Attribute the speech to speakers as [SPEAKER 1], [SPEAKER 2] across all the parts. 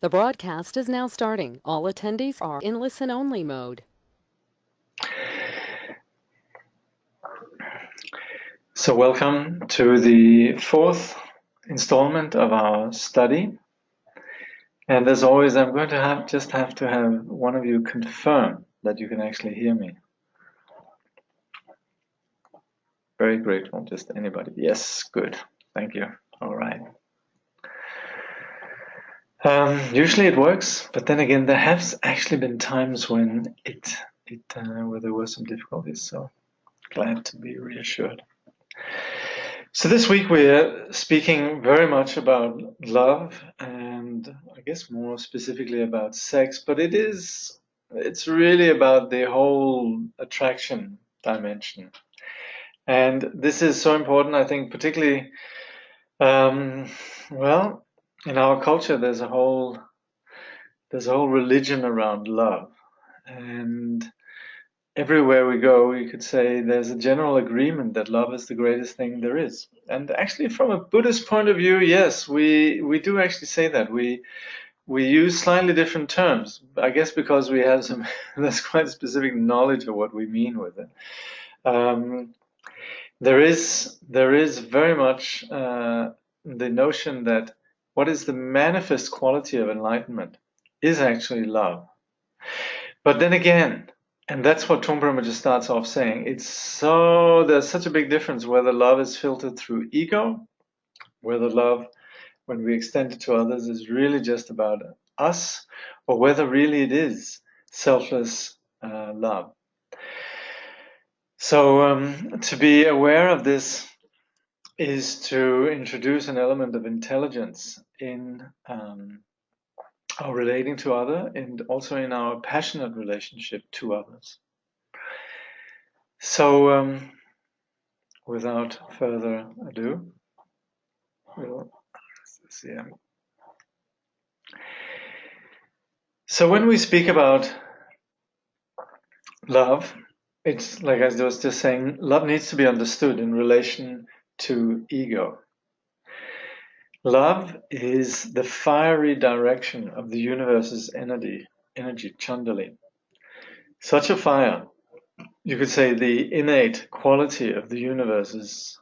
[SPEAKER 1] The broadcast is now starting. All attendees are in listen-only mode.
[SPEAKER 2] So welcome to the fourth installment of our study. And as always, I'm going to have to have one of you confirm that you can actually hear me. Very grateful, just anybody. Yes, good. Thank you. All right. Usually it works, but then again, there have actually been times when where there were some difficulties. So glad to be reassured. So this week we're speaking very much about love and I guess more specifically about sex, but it's really about the whole attraction dimension. And this is so important, I think, particularly, well, in our culture, there's a whole religion around love. And everywhere we go, you could say there's a general agreement that love is the greatest thing there is. And actually, from a Buddhist point of view, yes, we do actually say that. We use slightly different terms, I guess, because we have some there's quite specific knowledge of what we mean with it. There is very much the notion that what is the manifest quality of enlightenment is actually love. But then again, and that's what Trungpa Rinpoche starts off saying, there's such a big difference whether love is filtered through ego, whether love, when we extend it to others, is really just about us, or whether really it is selfless love. So to be aware of this is to introduce an element of intelligence in our relating to others and also in our passionate relationship to others. So without further ado, we'll see. So when we speak about love, it's like I was just saying, love needs to be understood in relation to ego. Love is the fiery direction of the universe's energy, Chandali. Such a fire, you could say the innate quality of the universe's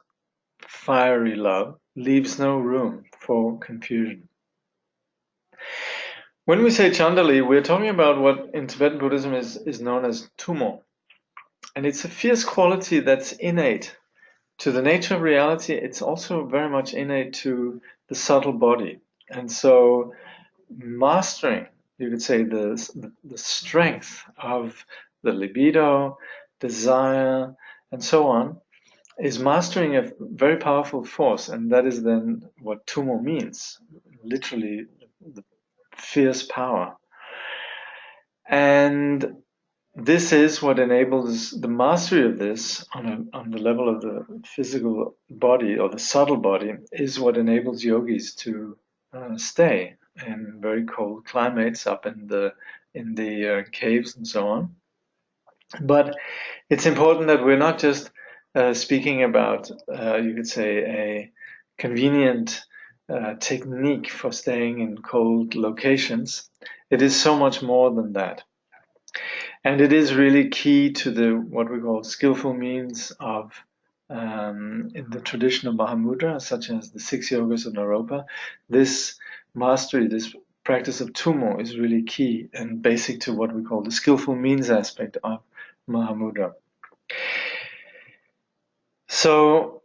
[SPEAKER 2] fiery love, leaves no room for confusion. When we say Chandali, we're talking about what in Tibetan Buddhism is known as tumo. And it's a fierce quality that's innate to the nature of reality. It's also very much innate to the subtle body. And so mastering, you could say, the strength of the libido, desire, and so on, is mastering a very powerful force. And that is then what tumo means, literally the fierce power. And this is what enables the mastery of this on the level of the physical body or the subtle body, is what enables yogis to stay in very cold climates up in the caves and so on. But it's important that we're not just speaking about, you could say, a convenient technique for staying in cold locations. It is so much more than that. And it is really key to what we call skillful means of, in the tradition of Mahamudra, such as the 6 yogas of Naropa. This mastery, this practice of tumo is really key and basic to what we call the skillful means aspect of Mahamudra. So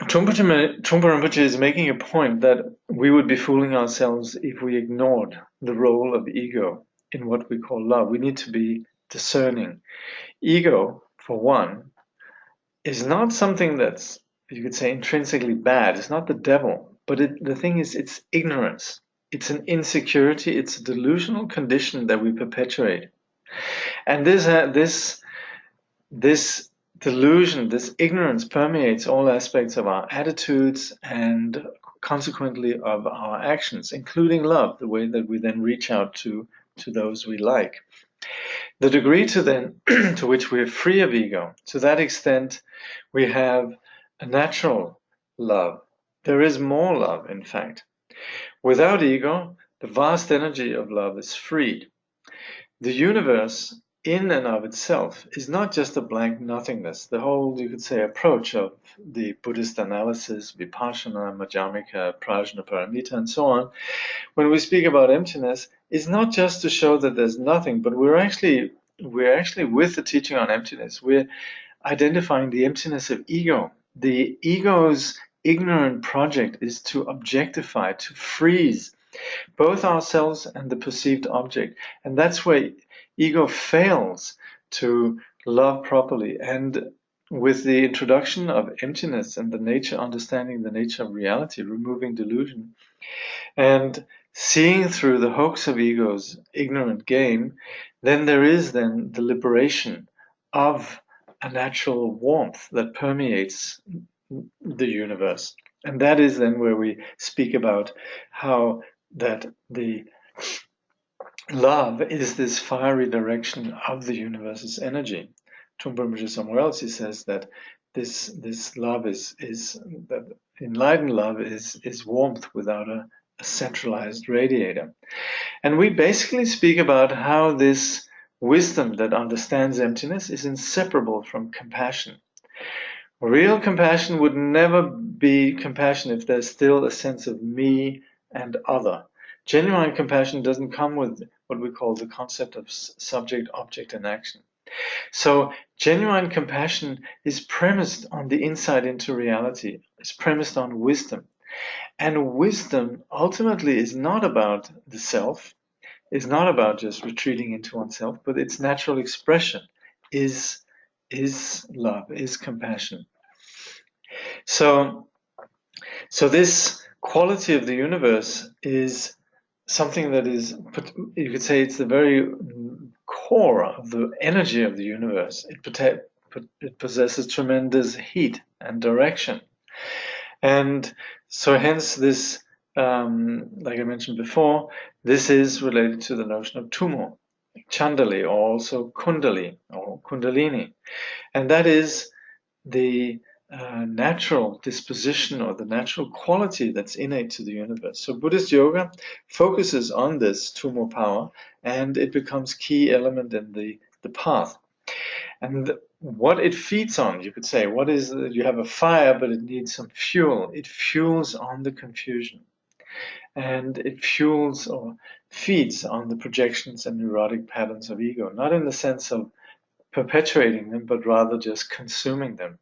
[SPEAKER 2] Trungpa Rinpoche is making a point that we would be fooling ourselves if we ignored the role of ego in what we call love. We need to be discerning. Ego, for one, is not something that's, you could say, intrinsically bad. It's not the devil. But the thing is, it's ignorance. It's an insecurity. It's a delusional condition that we perpetuate. And this delusion, this ignorance permeates all aspects of our attitudes and consequently of our actions, including love, the way that we then reach out to those we like. The degree to which we're free of ego, to that extent we have a natural love. There is more love, in fact. Without ego, the vast energy of love is freed. The universe in and of itself is not just a blank nothingness. The whole, you could say, approach of the Buddhist analysis, Vipassana, Madhyamika, Prajna, Paramita, and so on, when we speak about emptiness, is not just to show that there's nothing, but we're actually with the teaching on emptiness, we're identifying the emptiness of ego. The ego's ignorant project is to objectify, to freeze both ourselves and the perceived object. And that's where ego fails to love properly. And with the introduction of emptiness and the nature, understanding the nature of reality, removing delusion, and seeing through the hoax of ego's ignorant game, then there is then the liberation of a natural warmth that permeates the universe. And that is then where we speak about how that the love is this fiery direction of the universe's energy. Trungpa Rinpoche somewhere else he says that this love is that enlightened love is warmth without a centralized radiator. And we basically speak about how this wisdom that understands emptiness is inseparable from compassion. Real compassion would never be compassion if there's still a sense of me and other. Genuine compassion doesn't come with what we call the concept of subject, object, and action. So genuine compassion is premised on the insight into reality. It's premised on wisdom. And wisdom ultimately is not about the self, is not about just retreating into oneself, but its natural expression is love, is compassion. So this quality of the universe is something that is, you could say, it's the very core of the energy of the universe. It possesses tremendous heat and direction. And so hence this, like I mentioned before, this is related to the notion of tumo, chandali, or also kundali, or kundalini. And that is the natural disposition or the natural quality that's innate to the universe. So Buddhist yoga focuses on this tumo power, and it becomes key element in the path. And what it feeds on, you could say, what is you have a fire, but it needs some fuel. It fuels on the confusion, and it fuels or feeds on the projections and neurotic patterns of ego, not in the sense of perpetuating them, but rather just consuming them,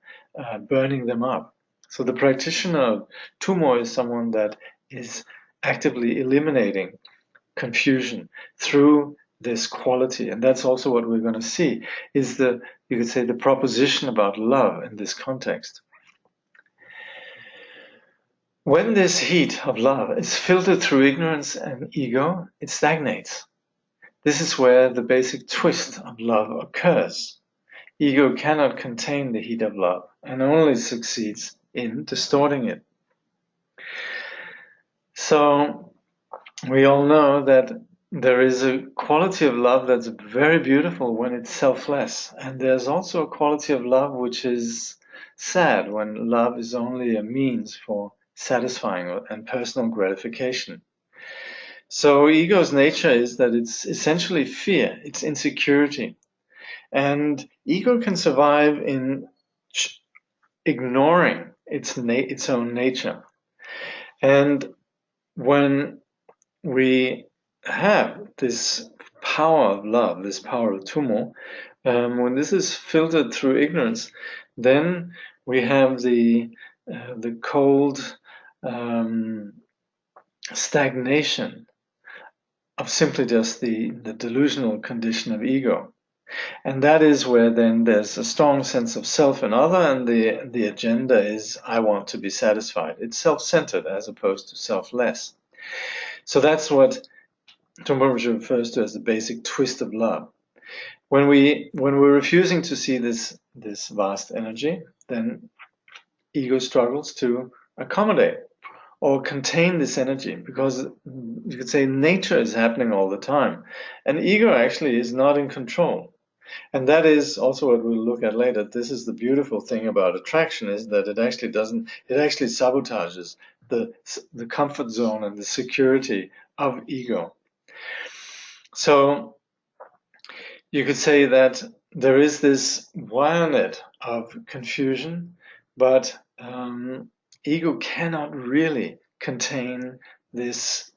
[SPEAKER 2] burning them up. So the practitioner of tumo is someone that is actively eliminating confusion through this quality. And that's also what we're going to see, is you could say, the proposition about love in this context. When this heat of love is filtered through ignorance and ego, it stagnates. This is where the basic twist of love occurs. Ego cannot contain the heat of love and only succeeds in distorting it. So we all know that there is a quality of love that's very beautiful when it's selfless. And there's also a quality of love which is sad when love is only a means for satisfying and personal gratification. So ego's nature is that it's essentially fear, it's insecurity. And ego can survive in ignoring its own nature. And when we have this power of love, this power of tumo, when this is filtered through ignorance, then we have the cold stagnation of simply just the delusional condition of ego. And that is where then there's a strong sense of self and other, and the agenda is, I want to be satisfied. It's self-centered as opposed to selfless. So that's what Trungpa Rinpoche refers to as the basic twist of love. When we're refusing to see this vast energy, then ego struggles to accommodate or contain this energy, because you could say nature is happening all the time, and ego actually is not in control. And that is also what we'll look at later. This is the beautiful thing about attraction, is that it actually sabotages the comfort zone and the security of ego. So you could say that there is this wire net of confusion, but ego cannot really contain this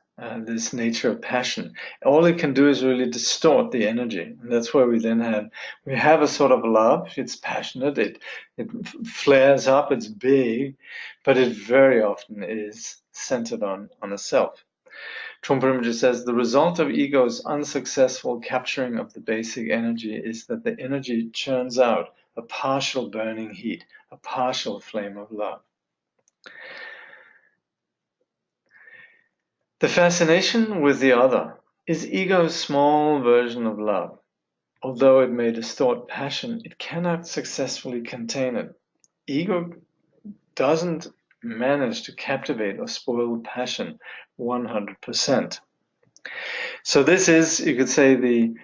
[SPEAKER 2] nature of passion. All it can do is really distort the energy, and that's where we have a sort of love. It's passionate, it flares up, it's big, but it very often is centered on a self. Trungpa Rinpoche says the result of ego's unsuccessful capturing of the basic energy is that the energy churns out a partial burning heat, a partial flame of love. The fascination with the other is ego's small version of love. Although it may distort passion, it cannot successfully contain it. Ego doesn't manage to captivate or spoil passion 100%. So this is, you could say, the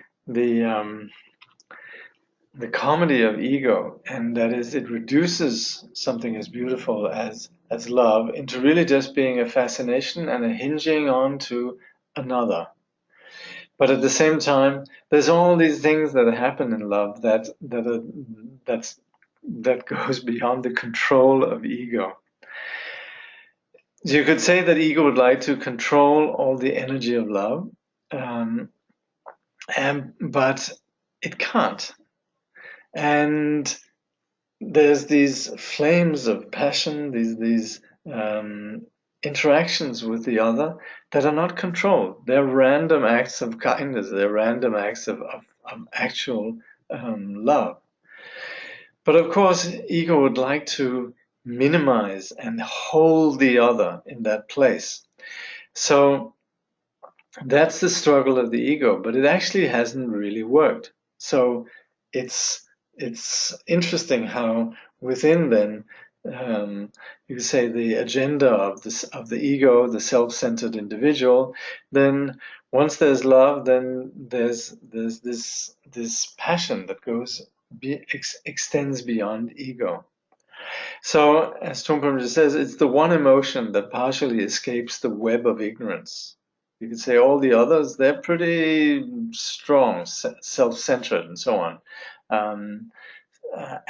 [SPEAKER 2] comedy of ego, and that is, it reduces something as beautiful as love into really just being a fascination and a hinging on to another. But at the same time, there's all these things that happen in love that goes beyond the control of ego. So you could say that ego would like to control all the energy of love, but it can't. And there's these flames of passion, these interactions with the other that are not controlled. They're random acts of kindness. They're random acts of actual love. But of course, ego would like to minimize and hold the other in that place. So that's the struggle of the ego, but it actually hasn't really worked. So it's interesting how within then you could say the agenda of the ego, the self-centered individual, then once there's love, then there's this passion that extends beyond ego. So as Trungpa Rinpoche says, it's the one emotion that partially escapes the web of ignorance. You could say all the others, they're pretty strong, self-centered, and so on.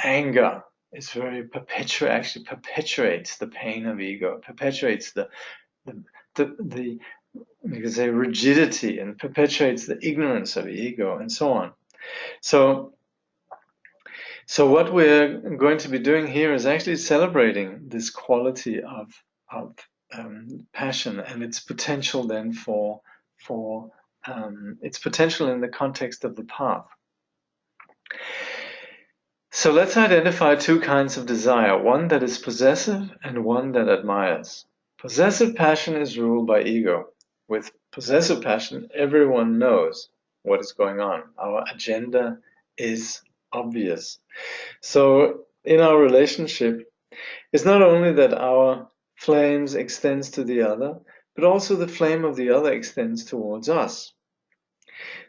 [SPEAKER 2] Anger is very actually perpetuates the pain of ego, perpetuates the you could say rigidity, and perpetuates the ignorance of ego, and so on. So what we're going to be doing here is actually celebrating this quality of passion and its potential then for its potential in the context of the path. So let's identify two kinds of desire, one that is possessive and one that admires. Possessive passion is ruled by ego. With possessive passion, everyone knows what is going on. Our agenda is obvious. So in our relationship, it's not only that our flames extends to the other, but also the flame of the other extends towards us.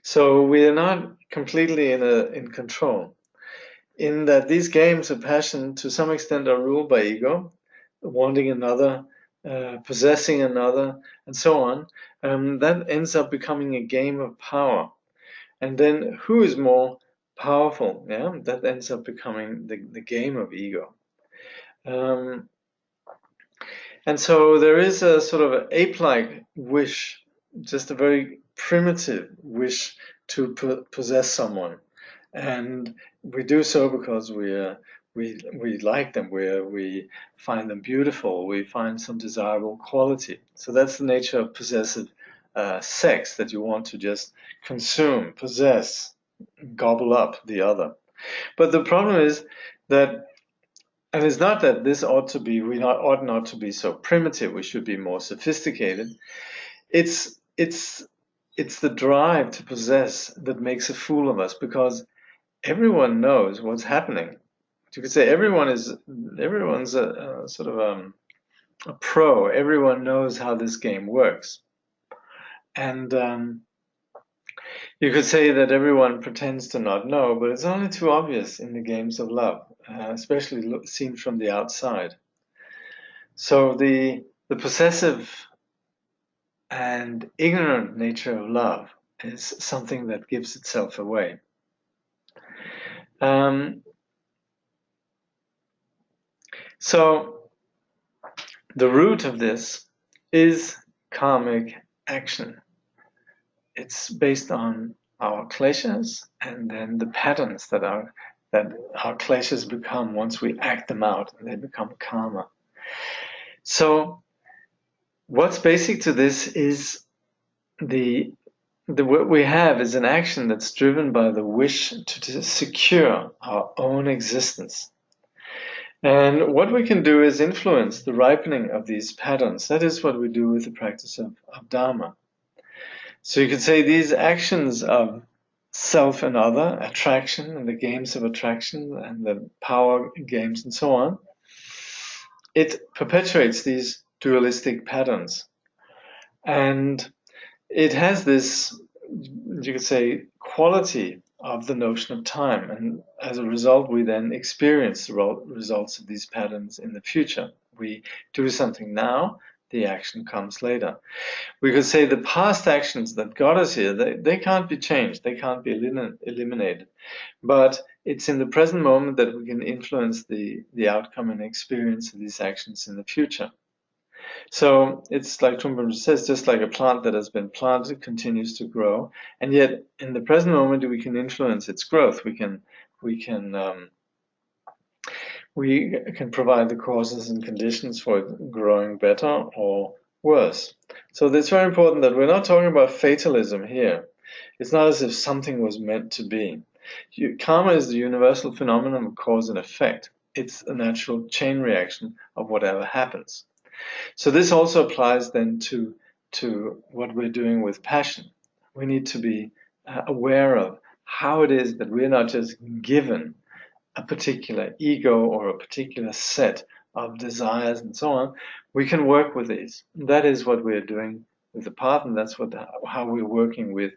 [SPEAKER 2] So we are not completely in control. In that these games of passion to some extent are ruled by ego, wanting another, possessing another, and so on, that ends up becoming a game of power. And then who is more powerful? Yeah, that ends up becoming the game of ego. And so there is a sort of ape-like wish, just a very primitive wish to possess someone. And we do so because we like them, we find them beautiful, we find some desirable quality. So that's the nature of possessive sex, that you want to just consume, possess, gobble up the other. But the problem is that, and it's not that this ought not to be so primitive, we should be more sophisticated. It's the drive to possess that makes a fool of us, because everyone knows what's happening. You could say everyone's a sort of a pro. Everyone knows how this game works, and you could say that everyone pretends to not know, but it's only too obvious in the games of love, especially seen from the outside. So the the possessive and ignorant nature of love is something that gives itself away. So the root of this is karmic action. It's based on our kleshas and then the patterns that our kleshas become once we act them out, and they become karma. So what's basic to this is what we have is an action that's driven by the wish to secure our own existence. And what we can do is influence the ripening of these patterns. That is what we do with the practice of Dharma. So you could say these actions of self and other, attraction and the games of attraction and the power games and so on, it perpetuates these dualistic patterns. And it has this, you could say, quality of the notion of time. And as a result, we then experience the results of these patterns in the future. We do something now, the action comes later. We could say the past actions that got us here, they can't be changed, they can't be eliminated. But it's in the present moment that we can influence the outcome and experience of these actions in the future. So it's like Trungpa Rinpoche says, just like a plant that has been planted continues to grow, and yet in the present moment we can influence its growth. We can provide the causes and conditions for it growing better or worse. So it's very important that we're not talking about fatalism here. It's not as if something was meant to be. Karma is the universal phenomenon of cause and effect. It's a natural chain reaction of whatever happens. So this also applies then to what we're doing with passion. We need to be aware of how it is that we're not just given a particular ego or a particular set of desires and so on. We can work with these. That is what we're doing with the path, and that's how we're working with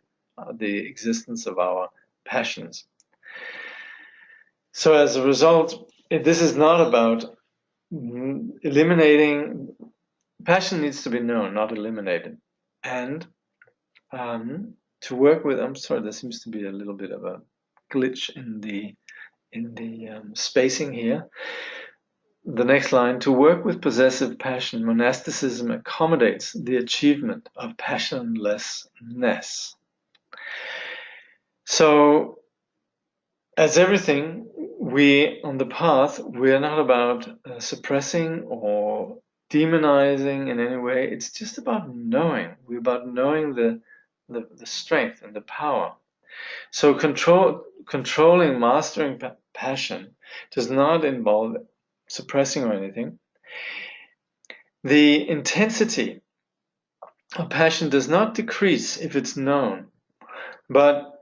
[SPEAKER 2] the existence of our passions. So as a result, this is not about eliminating. Passion needs to be known, not eliminated. And to work with, I'm sorry, there seems to be a little bit of a glitch in the spacing here. The next line, to work with possessive passion, monasticism accommodates the achievement of passionlessness. So, as everything, on the path, we're not about suppressing or demonizing in any way. It's just about knowing. We're about knowing the strength and the power. So controlling, mastering passion does not involve suppressing or anything. The intensity of passion does not decrease if it's known, but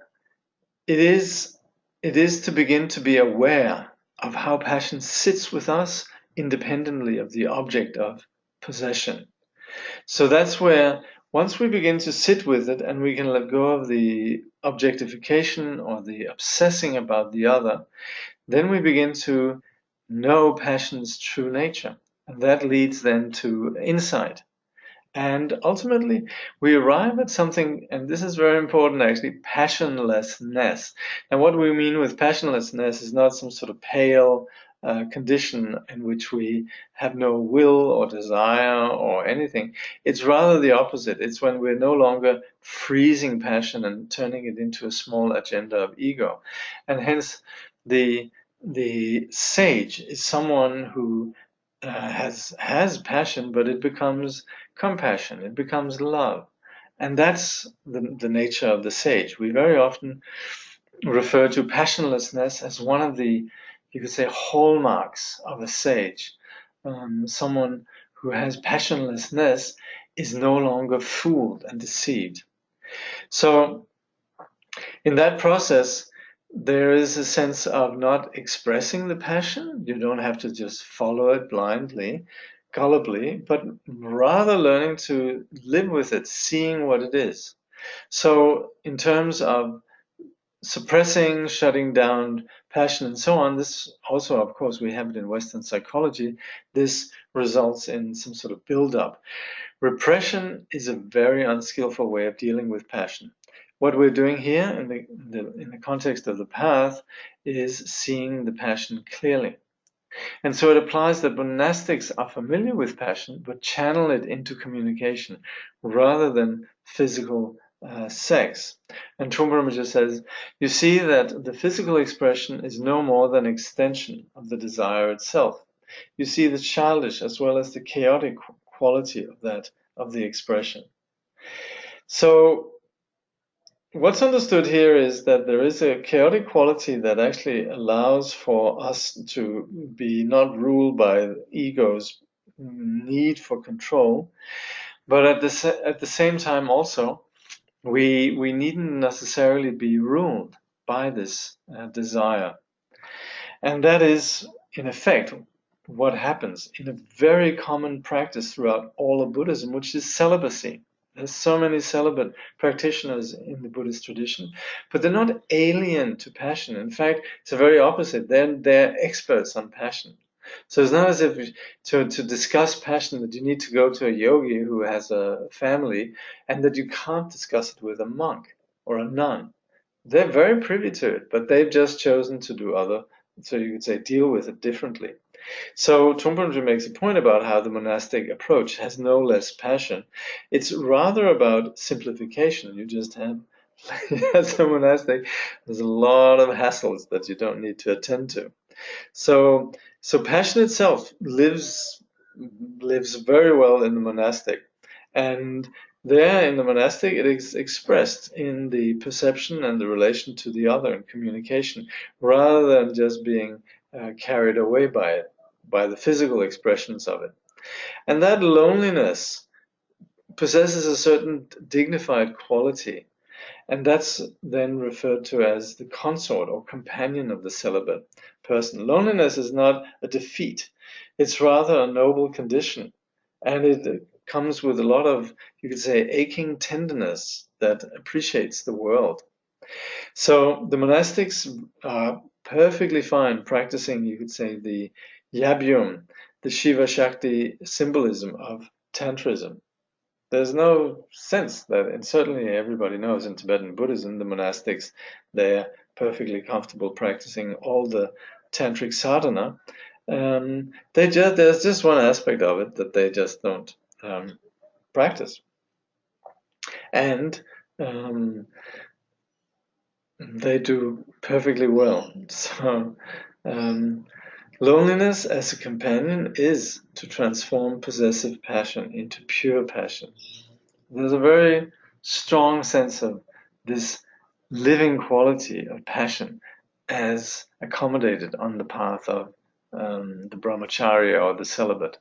[SPEAKER 2] it is to begin to be aware of how passion sits with us independently of the object of possession. So that's where once we begin to sit with it and we can let go of the objectification or the obsessing about the other, then we begin to know passion's true nature. And that leads then to insight. And ultimately, we arrive at something, and this is very important actually, passionlessness. And what we mean with passionlessness is not some sort of pale condition in which we have no will or desire or anything. It's rather the opposite. It's when we're no longer freezing passion and turning it into a small agenda of ego. And hence, the sage is someone who has passion, but it becomes compassion, it becomes love. And that's the nature of the sage. We very often refer to passionlessness as one of the, you could say, hallmarks of a sage. Someone who has passionlessness is no longer fooled and deceived. So in that process, there is a sense of not expressing the passion. You don't have to just follow it blindly, gullibly, but rather learning to live with it, seeing what it is. So in terms of suppressing, shutting down passion, and so on. This also, of course, we have it in Western psychology. This results in some sort of build-up. Repression is a very unskillful way of dealing with passion. What we're doing here in the context of the path is seeing the passion clearly. And so it applies that monastics are familiar with passion, but channel it into communication rather than physical sex. And Trungpa Rinpoche says, you see that the physical expression is no more than extension of the desire itself. You see the childish as well as the chaotic quality of the expression. So what's understood here is that there is a chaotic quality that actually allows for us to be not ruled by ego's need for control, but at the same time also we needn't necessarily be ruled by this desire. And that is, in effect, what happens in a very common practice throughout all of Buddhism, which is celibacy. There's so many celibate practitioners in the Buddhist tradition, but they're not alien to passion. In fact, it's the very opposite. They're experts on passion. So it's not as if to discuss passion that you need to go to a yogi who has a family and that you can't discuss it with a monk or a nun. They're very privy to it, but they've just chosen to do other, so you could say, deal with it differently. So Trungpa Rinpoche makes a point about how the monastic approach has no less passion. It's rather about simplification. You just have, as a monastic, there's a lot of hassles that you don't need to attend to. So passion itself lives very well in the monastic, and there in the monastic it is expressed in the perception and the relation to the other and communication, rather than just being carried away by it, by the physical expressions of it. And that loneliness possesses a certain dignified quality, and that's then referred to as the consort or companion of the celibate person. Loneliness is not a defeat, it's rather a noble condition. And it comes with a lot of, you could say, aching tenderness that appreciates the world. So the monastics are perfectly fine practicing, you could say, the Yabyum, the Shiva Shakti symbolism of Tantrism. There's no sense that, and certainly everybody knows in Tibetan Buddhism, the monastics, they're perfectly comfortable practicing all the tantric sadhana. There's just one aspect of it that they just don't practice. And they do perfectly well. So loneliness as a companion is to transform possessive passion into pure passion. There's a very strong sense of this living quality of passion as accommodated on the path of the brahmacharya or the celibate.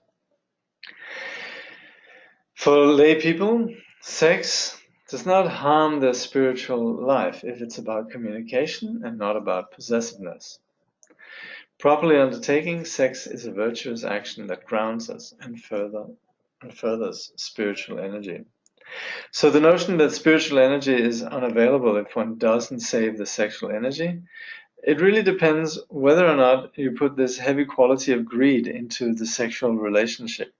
[SPEAKER 2] For lay people, sex does not harm their spiritual life if it's about communication and not about possessiveness. Properly undertaking, sex is a virtuous action that grounds us and furthers spiritual energy. So the notion that spiritual energy is unavailable if one doesn't save the sexual energy, it really depends whether or not you put this heavy quality of greed into the sexual relationship.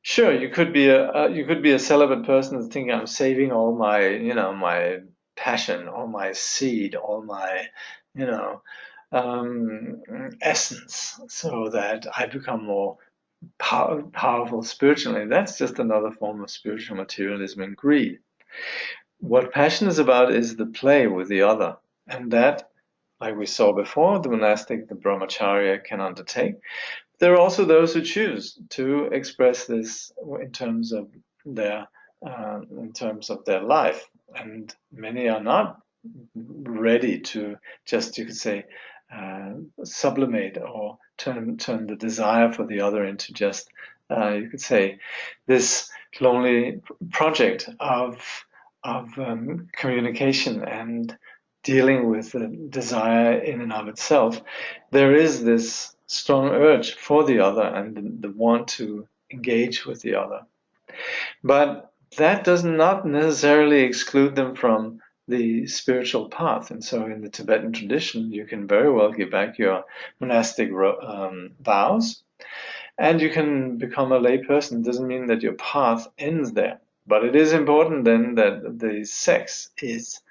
[SPEAKER 2] Sure, you could be a celibate person thinking, I'm saving all my my passion, all my seed, all my essence, so that I become more powerful spiritually. That's just another form of spiritual materialism and greed. What passion is about is the play with the other, and that, like we saw before, the monastic, the brahmacharya can undertake. There are also those who choose to express this in terms of their life, and many are not ready to just, you could say, sublimate or turn the desire for the other into just, you could say, this lonely project of communication and dealing with the desire in and of itself. There is this strong urge for the other and the want to engage with the other. But that does not necessarily exclude them from the spiritual path. And so in the Tibetan tradition, you can very well give back your monastic vows, and you can become a lay person. It doesn't mean that your path ends there. But it is important then that the sex is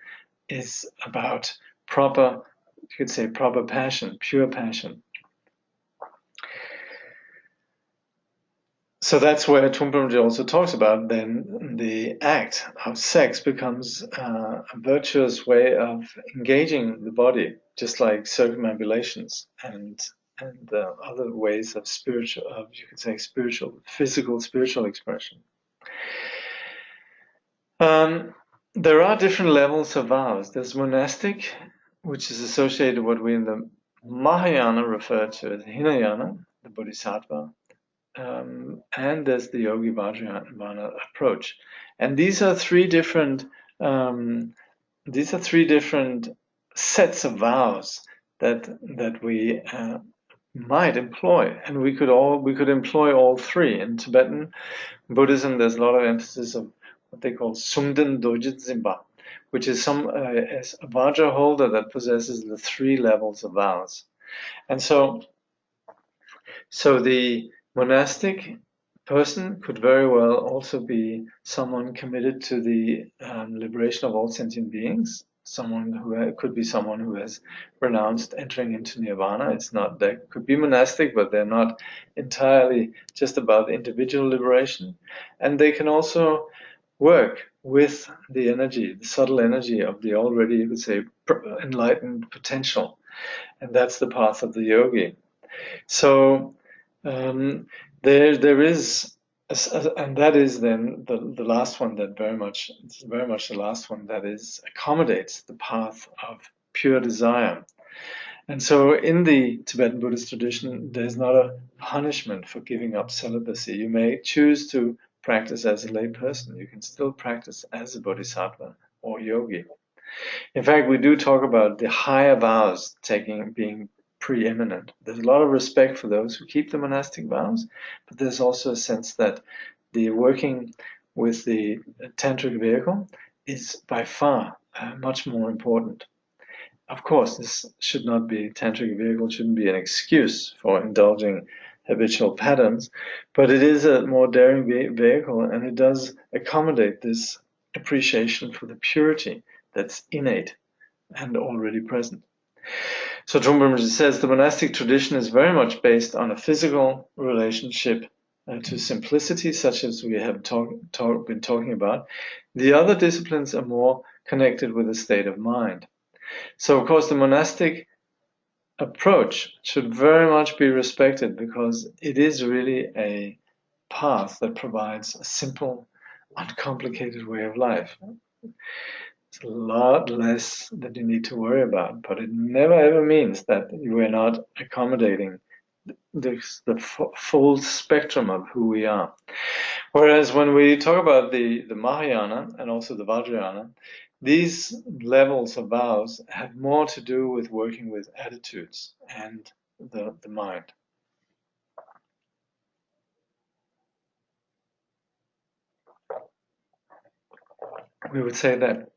[SPEAKER 2] about proper, you could say, proper passion, pure passion. So that's where Trungpa Rinpoche also talks about then the act of sex becomes a virtuous way of engaging the body, just like circumambulations and other ways of spiritual, you could say, spiritual, physical, spiritual expression. There are different levels of vows. There's monastic, which is associated with what we in the Mahayana refer to as Hinayana, the Bodhisattva. And there's the Yogi Vajrayana approach, and these are three different sets of vows that we might employ, and we could employ all three. In Tibetan Buddhism, there's a lot of emphasis of what they call Sumden Dojit Zimba, which is a Vajra holder that possesses the three levels of vows, and so the monastic person could very well also be someone committed to the liberation of all sentient beings. Someone who could be someone who has renounced entering into nirvana. It's not, they could be monastic, but they're not entirely just about individual liberation. And they can also work with the energy, the subtle energy of the already, you could say, enlightened potential. And that's the path of the yogi. So there is, and that is then the last one that very much the last one that is accommodates the path of pure desire. And so in the Tibetan Buddhist tradition, there's not a punishment for giving up celibacy. You may choose to practice as a lay person. You can still practice as a bodhisattva or yogi. In fact, we do talk about the higher vows being preeminent. There's a lot of respect for those who keep the monastic vows, but there's also a sense that the working with the tantric vehicle is by far much more important. Of course, this should not be, tantric vehicle shouldn't be an excuse for indulging habitual patterns, but it is a more daring vehicle, and it does accommodate this appreciation for the purity that's innate and already present. So Trungpa Rinpoche says the monastic tradition is very much based on a physical relationship to simplicity, such as we have been talking about. The other disciplines are more connected with a state of mind. So of course the monastic approach should very much be respected, because it is really a path that provides a simple, uncomplicated way of life. It's a lot less that you need to worry about, but it never ever means that you are not accommodating the full spectrum of who we are. Whereas when we talk about the Mahayana and also the Vajrayana, these levels of vows have more to do with working with attitudes and the mind. We would say that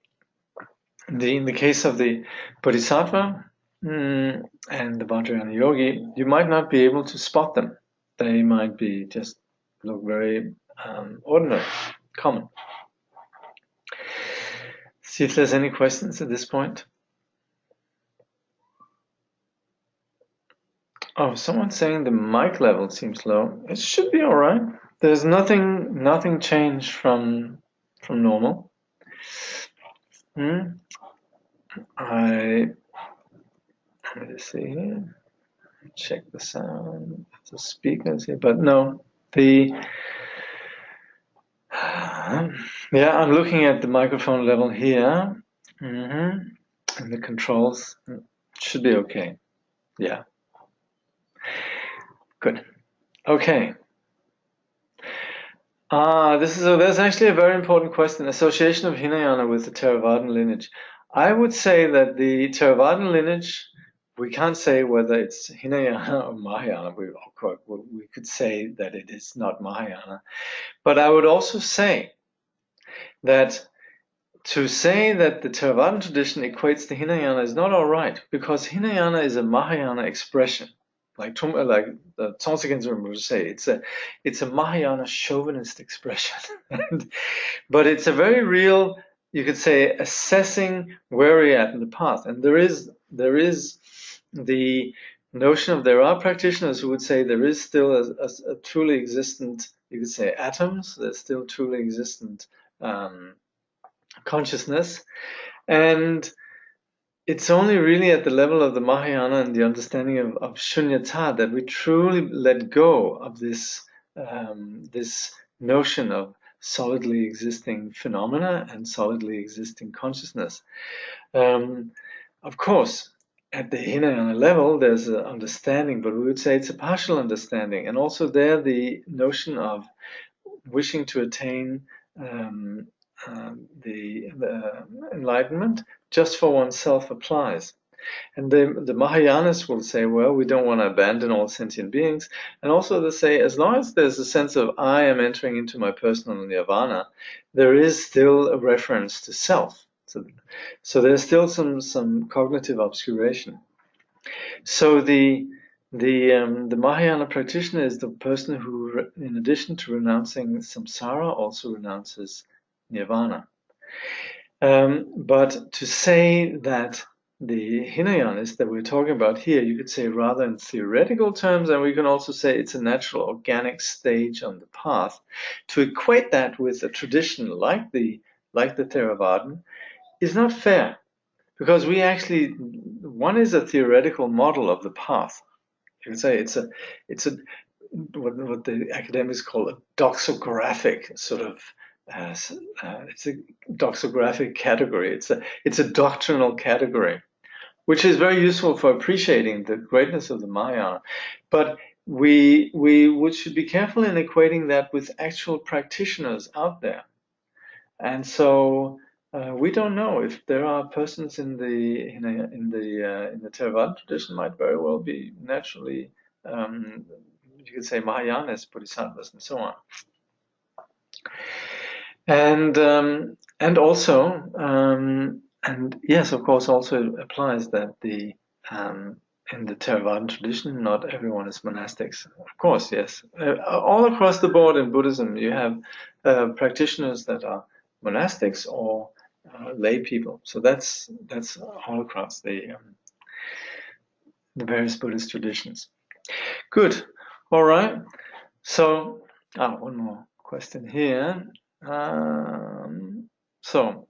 [SPEAKER 2] in the case of the Bodhisattva and the Vajrayana yogi, you might not be able to spot them. They might be just look very ordinary, common. See if there's any questions at this point. Oh, someone's saying the mic level seems low. It should be all right. There's nothing changed from normal. Let me just see here. Check the sound of the speakers here, but no. Yeah, I'm looking at the microphone level here, and the controls should be okay. Yeah. Good. Okay. That's actually a very important question. Association of Hinayana with the Theravadan lineage. I would say that the Theravadan lineage, we can't say whether it's Hinayana or Mahayana. We could say that it is not Mahayana. But I would also say that to say that the Theravadan tradition equates to Hinayana is not all right, because Hinayana is a Mahayana expression. Like the Tsongtse Gyaltsen would say, it's a Mahayana chauvinist expression. But it's a very real, you could say, assessing where we're at in the path. And there is the notion of, there are practitioners who would say there is still a truly existent, you could say, atoms. There's still truly existent consciousness, and it's only really at the level of the Mahayana and the understanding of Shunyata that we truly let go of this notion of solidly existing phenomena and solidly existing consciousness. Of course, at the Hinayana level, there's an understanding, but we would say it's a partial understanding. And also there, the notion of wishing to attain the enlightenment just for oneself applies. And the Mahayanas will say, well, we don't want to abandon all sentient beings. And also they say, as long as there's a sense of I am entering into my personal nirvana, there is still a reference to self. So there's still some cognitive obscuration. So the Mahayana practitioner is the person who, in addition to renouncing samsara, also renounces nirvana. But to say that the Hinayanas that we're talking about here, you could say rather in theoretical terms, and we can also say it's a natural organic stage on the path. To equate that with a tradition like the Theravadan is not fair, because one is a theoretical model of the path. You can say it's a what the academics call a doxographic sort of it's a doxographic category. It's a doctrinal category, which is very useful for appreciating the greatness of the Mahayana. But we should be careful in equating that with actual practitioners out there. And so we don't know if there are persons in the Theravada tradition might very well be naturally, you could say, Mahayanas, Bodhisattvas, and so on. And also, and yes, of course, also applies that in the Theravada tradition, not everyone is monastics. Of course, yes. All across the board in Buddhism, you have practitioners that are monastics or lay people. So that's all across the various Buddhist traditions. Good. All right. So, one more question here. So,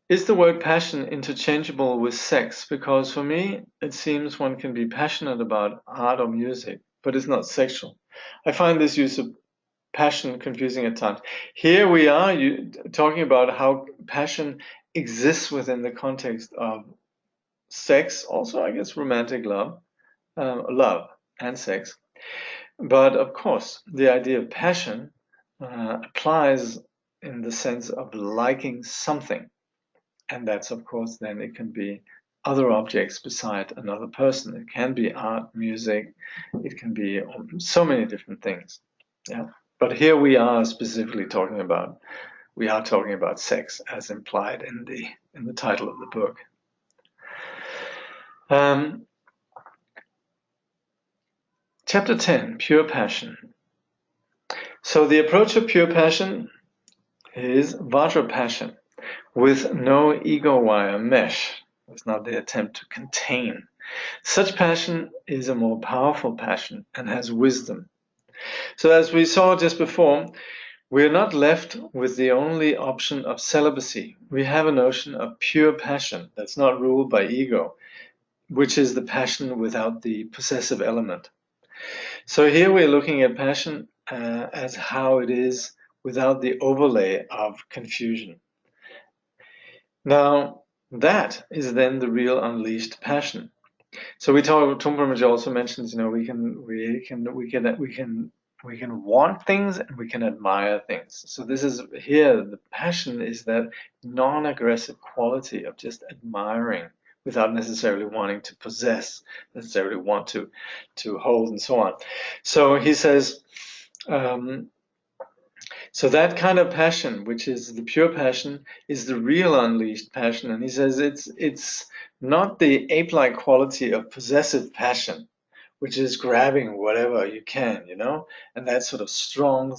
[SPEAKER 2] is the word passion interchangeable with sex? Because for me, it seems one can be passionate about art or music, but it's not sexual. I find this use of passion confusing at times. Here we are talking about how passion exists within the context of sex, also I guess romantic love and sex. But of course, the idea of passion applies in the sense of liking something. And that's, of course, then it can be other objects beside another person. It can be art, music, it can be so many different things. Yeah. But here we are specifically talking about sex as implied in the title of the book. Chapter 10, Pure Passion. So the approach of pure passion is Vajra passion, with no ego wire mesh. It's not the attempt to contain. Such passion is a more powerful passion and has wisdom. So as we saw just before, we are not left with the only option of celibacy. We have a notion of pure passion that's not ruled by ego, which is the passion without the possessive element. So here we're looking at passion as how it is without the overlay of confusion. Now, that is then the real unleashed passion. So Trungpa Rinpoche also mentions, we can want things and we can admire things. So this is here, the passion is that non-aggressive quality of just admiring without necessarily wanting to possess, necessarily want to hold and so on. So he says, So that kind of passion, which is the pure passion, is the real unleashed passion. And he says it's not the ape-like quality of possessive passion, which is grabbing whatever you can, and that sort of strong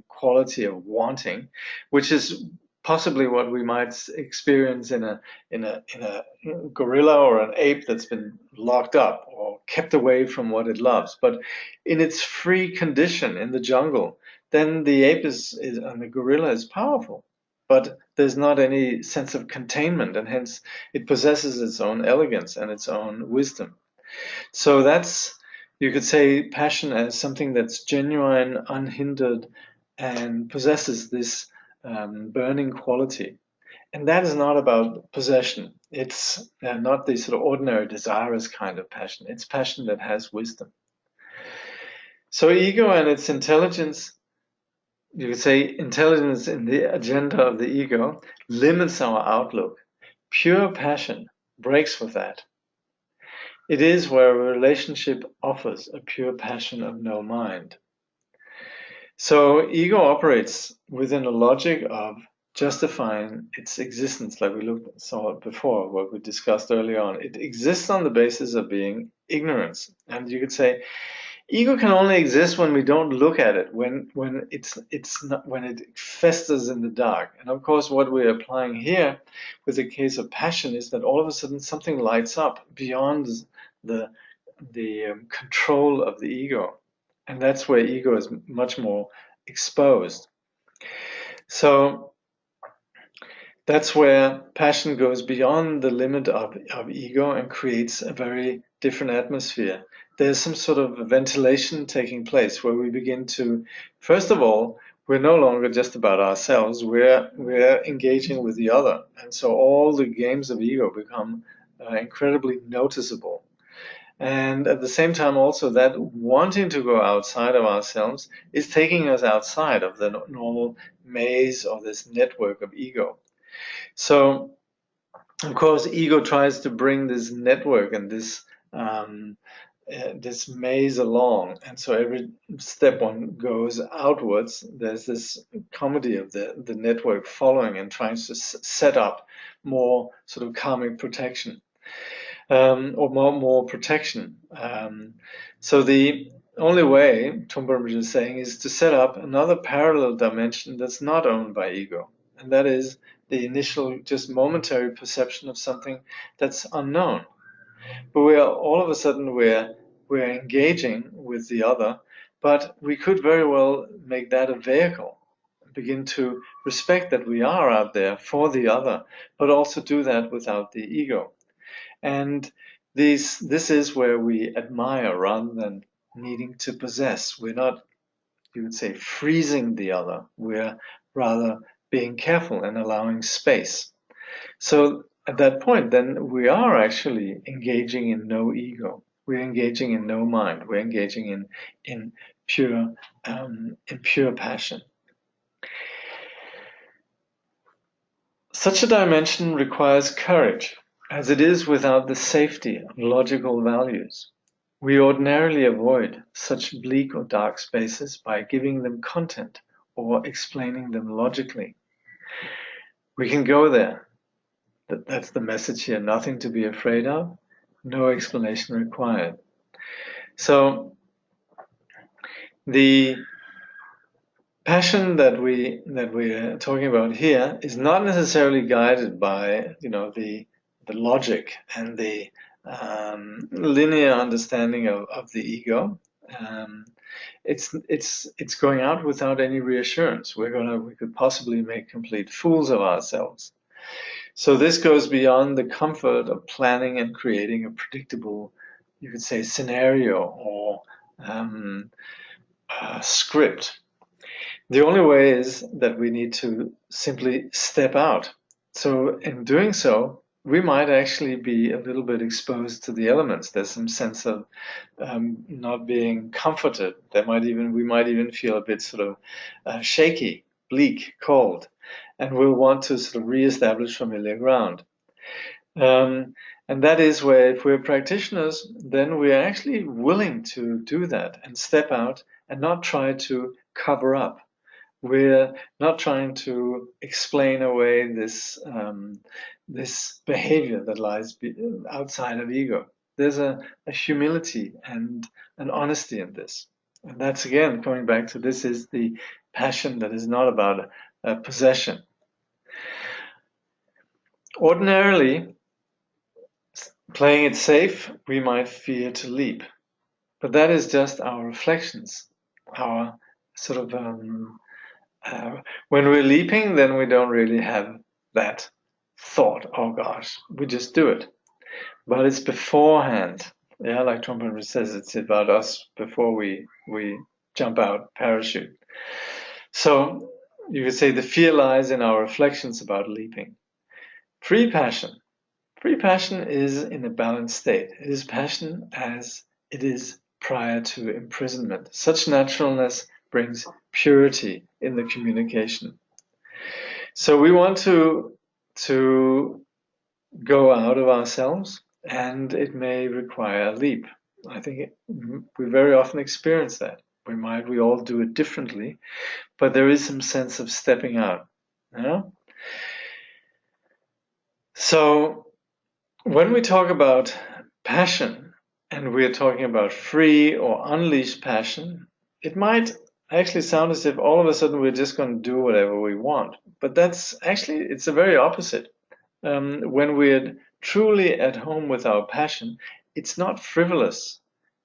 [SPEAKER 2] quality of wanting, which is possibly what we might experience in a gorilla or an ape that's been locked up or kept away from what it loves. But in its free condition in the jungle, then the ape is and the gorilla is powerful. But there's not any sense of containment, and hence it possesses its own elegance and its own wisdom. So that's, you could say, passion as something that's genuine, unhindered, and possesses this burning quality. And that is not about possession. It's not the sort of ordinary desirous kind of passion. It's passion that has wisdom. So ego and its intelligence, you could say intelligence in the agenda of the ego, limits our outlook. Pure passion breaks with that. It is where a relationship offers a pure passion of no mind. So ego operates within a logic of justifying its existence, like we saw it before, what we discussed earlier on. It exists on the basis of being ignorance. And you could say ego can only exist when we don't look at it, when it festers in the dark. And of course, what we're applying here with the case of passion is that all of a sudden something lights up beyond the control of the ego, and that's where ego is much more exposed. So that's where passion goes beyond the limit of ego and creates a very different atmosphere. There's some sort of ventilation taking place where we begin to, first of all, we're no longer just about ourselves, we're engaging with the other. And so all the games of ego become incredibly noticeable. And at the same time, also, that wanting to go outside of ourselves is taking us outside of the normal maze or this network of ego. So, of course, ego tries to bring this network and this maze along, and so every step one goes outwards, there's this comedy of the network following and trying to set up more sort of karmic protection. Or more protection. So the only way, Trungpa Rinpoche is saying, is to set up another parallel dimension that's not owned by ego. And that is the initial, just momentary perception of something that's unknown. But all of a sudden we're engaging with the other, but we could very well make that a vehicle, begin to respect that we are out there for the other, but also do that without the ego. And this is where we admire rather than needing to possess. We're not, you would say, freezing the other. We're rather being careful and allowing space. So at that point, then we are actually engaging in no ego. We're engaging in no mind. We're engaging in pure passion. Such a dimension requires courage, as it is without the safety of logical values. We ordinarily avoid such bleak or dark spaces by giving them content or explaining them logically. We can go there. That's the message here. Nothing to be afraid of, no explanation required. So the passion that we're talking about here is not necessarily guided by the logic and the linear understanding of the ego. It's going out without any reassurance. We could possibly make complete fools of ourselves. So this goes beyond the comfort of planning and creating a predictable, you could say, scenario or script. The only way is that we need to simply step out. So in doing so, we might actually be a little bit exposed to the elements. There's some sense of not being comforted. We might even feel a bit sort of shaky, bleak, cold, and we'll want to sort of reestablish familiar ground. And that is where, if we're practitioners, then we're actually willing to do that and step out and not try to cover up We're not trying to explain away this behavior that lies outside of ego. There's a humility and an honesty in this. And that's again coming back to this is the passion that is not about a possession. Ordinarily, playing it safe, we might fear to leap. But that is just our reflections, our sort of when we're leaping, then we don't really have that thought, oh gosh, we just do it. But it's beforehand. Yeah, like Trungpa Rinpoche says, it's about us before we jump out parachute. So you could say the fear lies in our reflections about leaping. Free passion. Free passion is in a balanced state. It is passion as it is prior to imprisonment. Such naturalness brings purity in the communication. So we want to go out of ourselves, and it may require a leap. I think we very often experience that. We all do it differently, but there is some sense of stepping out. Yeah? So when we talk about passion, and we're talking about free or unleashed passion, it might actually sound as if all of a sudden we're just going to do whatever we want. But that's actually, it's the very opposite. When we're truly at home with our passion, it's not frivolous.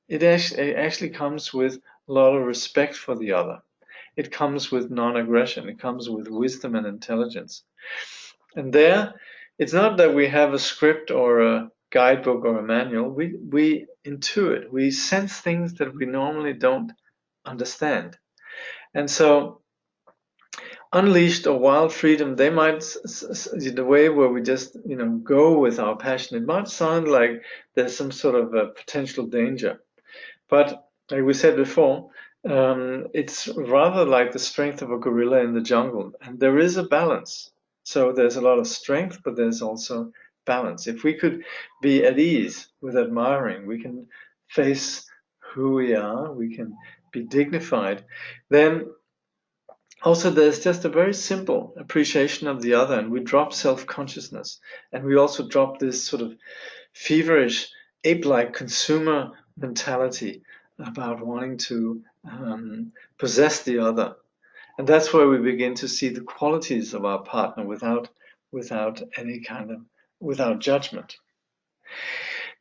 [SPEAKER 2] It actually comes with a lot of respect for the other. It comes with non-aggression. It comes with wisdom and intelligence. And there, it's not that we have a script or a guidebook or a manual. We intuit. We sense things that we normally don't understand. And so unleashed or wild freedom, they might, the way where we just, go with our passion, it might sound like there's some sort of a potential danger. But like we said before, it's rather like the strength of a gorilla in the jungle. And there is a balance. So there's a lot of strength, but there's also balance. If we could be at ease with admiring, we can face who we are, we can be dignified, then also there's just a very simple appreciation of the other, and we drop self-consciousness, and we also drop this sort of feverish, ape-like consumer mentality about wanting to possess the other. And that's where we begin to see the qualities of our partner without any kind of, without judgment.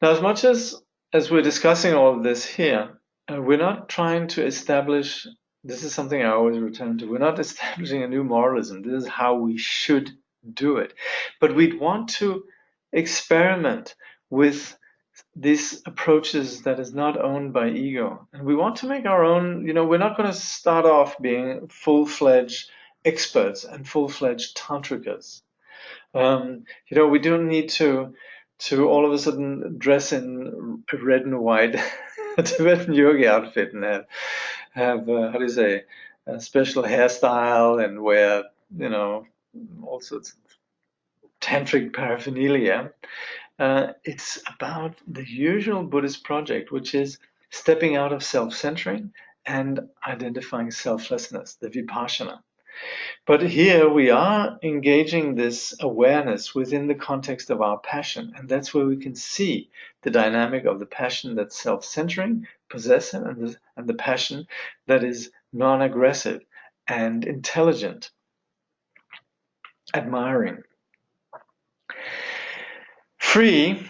[SPEAKER 2] Now, as much as we're discussing all of this here, we're not trying to establish, this is something I always return to, we're not establishing a new moralism. This is how we should do it. But we'd want to experiment with these approaches that is not owned by ego. And we want to make our own, we're not going to start off being full-fledged experts and full-fledged tantrikas. We don't need to all of a sudden dress in a red and white Tibetan yogi outfit and have how do you say, a special hairstyle and wear, all sorts of tantric paraphernalia. It's about the usual Buddhist project, which is stepping out of self-centering and identifying selflessness, the vipassana. But here we are engaging this awareness within the context of our passion, and that's where we can see the dynamic of the passion that's self-centering, possessive, and the passion that is non-aggressive and intelligent, admiring. Free,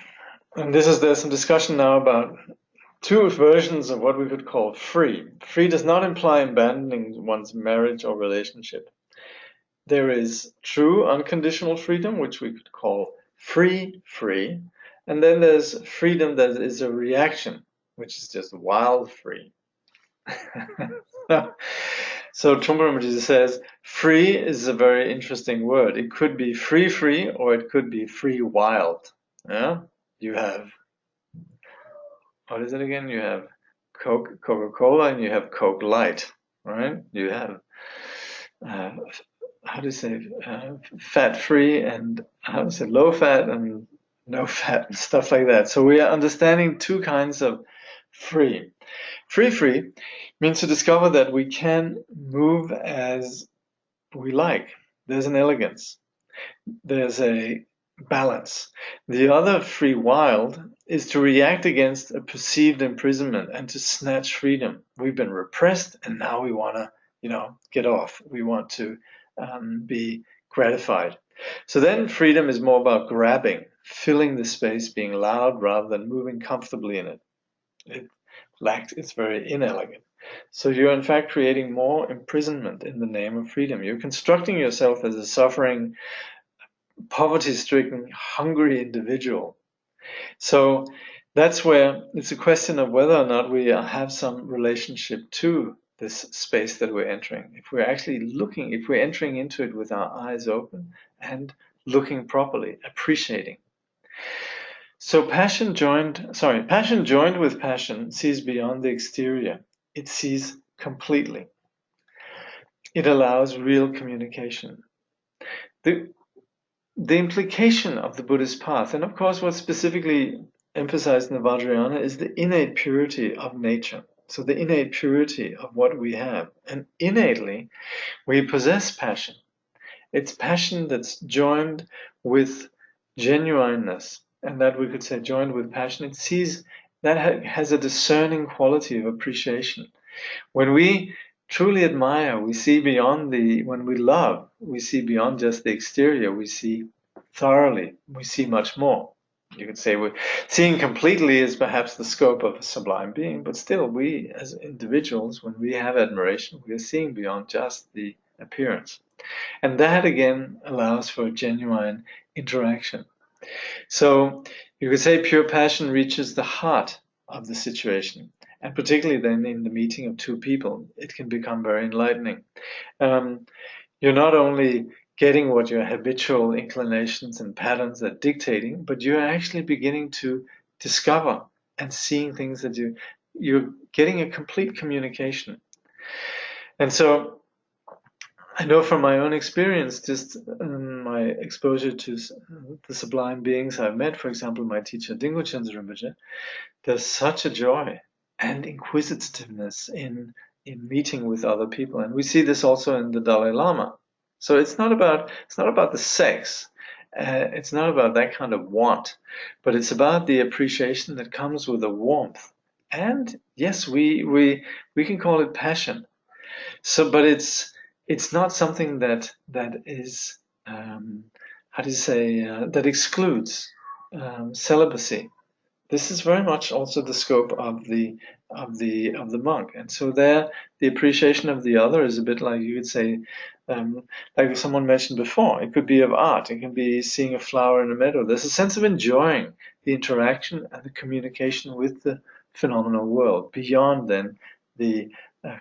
[SPEAKER 2] and there's some discussion now about two versions of what we could call free. Free does not imply abandoning one's marriage or relationship. There is true unconditional freedom, which we could call free, and then there's freedom that is a reaction, which is just wild free. So Trungpa Rinpoche says, free is a very interesting word. It could be free, or it could be free wild. Yeah, you have, what is it again? You have Coca-Cola and you have Coke Light, right? You have, how do you say, fat-free and how to say, low-fat and no-fat and stuff like that. So we are understanding two kinds of free. Free means to discover that we can move as we like. There's an elegance. There's a balance. The other free wild is to react against a perceived imprisonment and to snatch freedom. We've been repressed and now we want to, get off. We want to be gratified. So then freedom is more about grabbing, filling the space, being loud rather than moving comfortably in it. It's very inelegant. So you're in fact creating more imprisonment in the name of freedom. You're constructing yourself as a suffering, poverty-stricken, hungry individual. So that's where it's a question of whether or not we have some relationship to this space that we're entering. If we're actually looking, if we're entering into it with our eyes open and looking properly, appreciating. So passion joined with passion sees beyond the exterior. It sees completely. It allows real communication. The implication of the Buddhist path, and of course what's specifically emphasized in the Vajrayana, is the innate purity of nature. So the innate purity of what we have. And innately, we possess passion. It's passion that's joined with genuineness, and that we could say joined with passion. It sees that has a discerning quality of appreciation. When we truly admire, we see beyond when we love, we see beyond just the exterior, we see thoroughly, we see much more. You could say seeing completely is perhaps the scope of a sublime being, but still we as individuals, when we have admiration, we are seeing beyond just the appearance. And that again allows for genuine interaction. So you could say pure passion reaches the heart of the situation. And particularly then in the meeting of two people, it can become very enlightening. You're not only getting what your habitual inclinations and patterns are dictating, but you're actually beginning to discover and seeing things that you're getting a complete communication. And so I know from my own experience, just my exposure to the sublime beings I've met, for example, my teacher Dinghu Rinpoche, there's such a joy and inquisitiveness in meeting with other people, and we see this also in the Dalai Lama. So it's not about the sex, it's not about that kind of want, but it's about the appreciation that comes with the warmth. And yes, we can call it passion. So, but it's not something that is how do you say that excludes celibacy. This is very much also the scope of the monk, and so there the appreciation of the other is a bit like you could say, like someone mentioned before. It could be of art. It can be seeing a flower in a meadow. There's a sense of enjoying the interaction and the communication with the phenomenal world beyond then the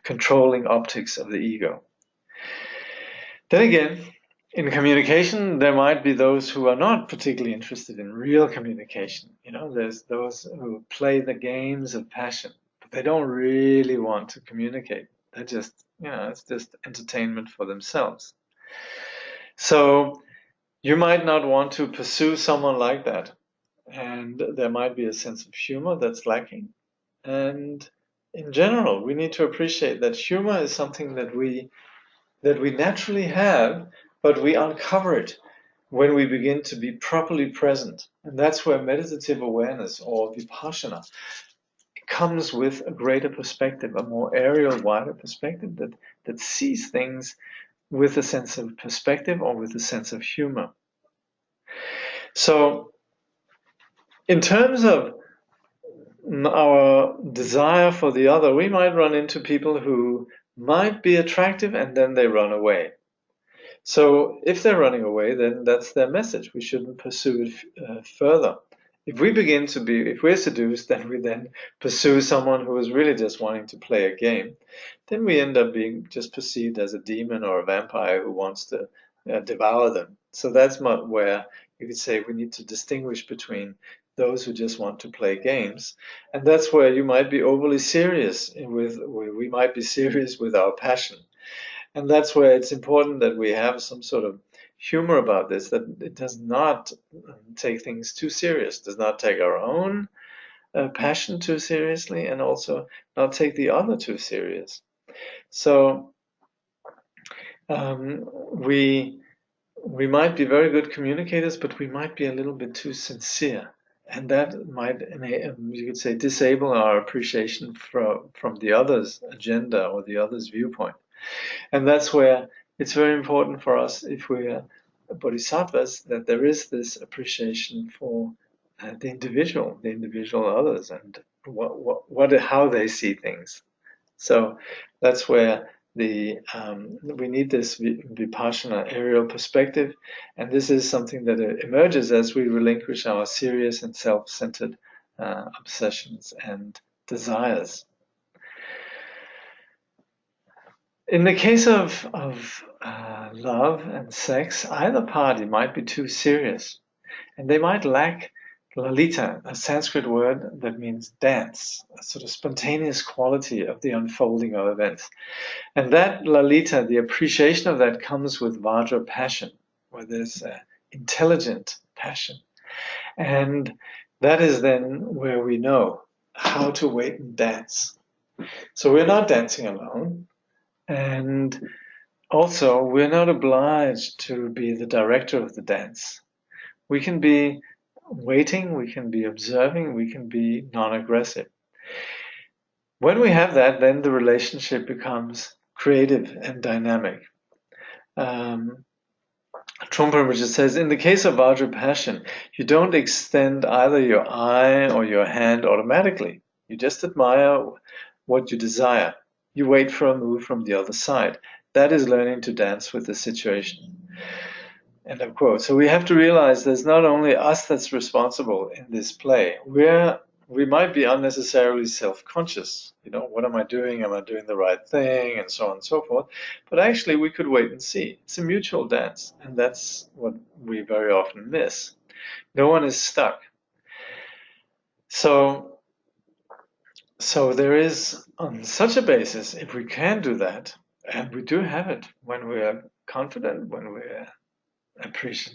[SPEAKER 2] controlling optics of the ego. Then again, in communication, there might be those who are not particularly interested in real communication. There's those who play the games of passion, but they don't really want to communicate. They're just, it's just entertainment for themselves. So you might not want to pursue someone like that. And there might be a sense of humor that's lacking. And in general, we need to appreciate that humor is something that we naturally have, but we uncover it when we begin to be properly present. And that's where meditative awareness, or vipassana, comes with a greater perspective, a more aerial, wider perspective that sees things with a sense of perspective or with a sense of humor. So in terms of our desire for the other, we might run into people who might be attractive and then they run away. So if they're running away, then that's their message. We shouldn't pursue it further. If we're seduced, then we then pursue someone who is really just wanting to play a game, then we end up being just perceived as a demon or a vampire who wants to devour them. So that's where you could say we need to distinguish between those who just want to play games, and that's where you might be overly serious we might be serious with our passion. And that's where it's important that we have some sort of humor about this, that it does not take things too serious, does not take our own passion too seriously, and also not take the other too serious. So we might be very good communicators, but we might be a little bit too sincere. And that might, you could say, disable our appreciation from the other's agenda or the other's viewpoint. And that's where it's very important for us, if we're bodhisattvas, that there is this appreciation for the individual others, and how they see things. So that's where we need this vipassana aerial perspective, and this is something that emerges as we relinquish our serious and self-centered obsessions and desires. In the case of love and sex, either party might be too serious, and they might lack lalita, a Sanskrit word that means dance, a sort of spontaneous quality of the unfolding of events. And that lalita, the appreciation of that, comes with vajra passion, where there's intelligent passion. And that is then where we know how to wait and dance. So we're not dancing alone. And also, we're not obliged to be the director of the dance. We can be waiting, we can be observing, we can be non-aggressive. When we have that, then the relationship becomes creative and dynamic. Trungpa Rinpoche says, in the case of Vajra passion, you don't extend either your eye or your hand automatically. You just admire what you desire. You wait for a move from the other side. That is learning to dance with the situation. End of quote. So we have to realize there's not only us that's responsible in this play. We might be unnecessarily self-conscious. What am I doing? Am I doing the right thing? And so on and so forth. But actually, we could wait and see. It's a mutual dance, and that's what we very often miss. No one is stuck. So there is, on such a basis, if we can do that, and we do have it when we are confident, when we're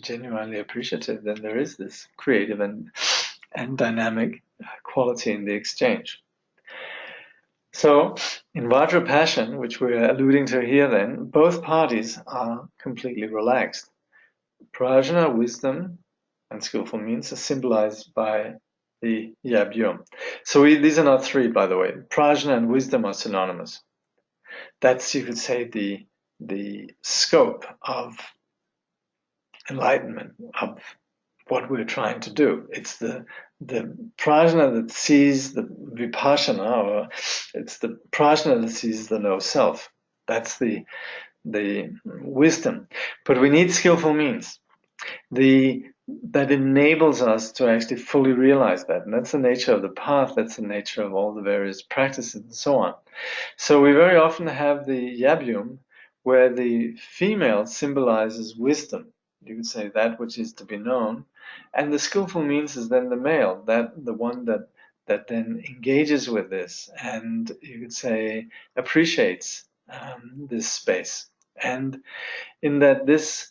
[SPEAKER 2] genuinely appreciative, then there is this creative and dynamic quality in the exchange. So in Vajra passion, which we're alluding to here, then both parties are completely relaxed. Prajna, wisdom, and skillful means are symbolized by the yabyum. So these are not three, by the way. Prajna and wisdom are synonymous. That's, you could say, the scope of enlightenment, of what we're trying to do. It's the prajna that sees the vipassana, or it's the prajna that sees the no self. That's the wisdom. But we need skillful means. That enables us to actually fully realize that. And that's the nature of the path, that's the nature of all the various practices and so on. So we very often have the yabyum, where the female symbolizes wisdom. You could say that which is to be known. And the skillful means is then the male, the one that then engages with this, and you could say appreciates this space. And in that, this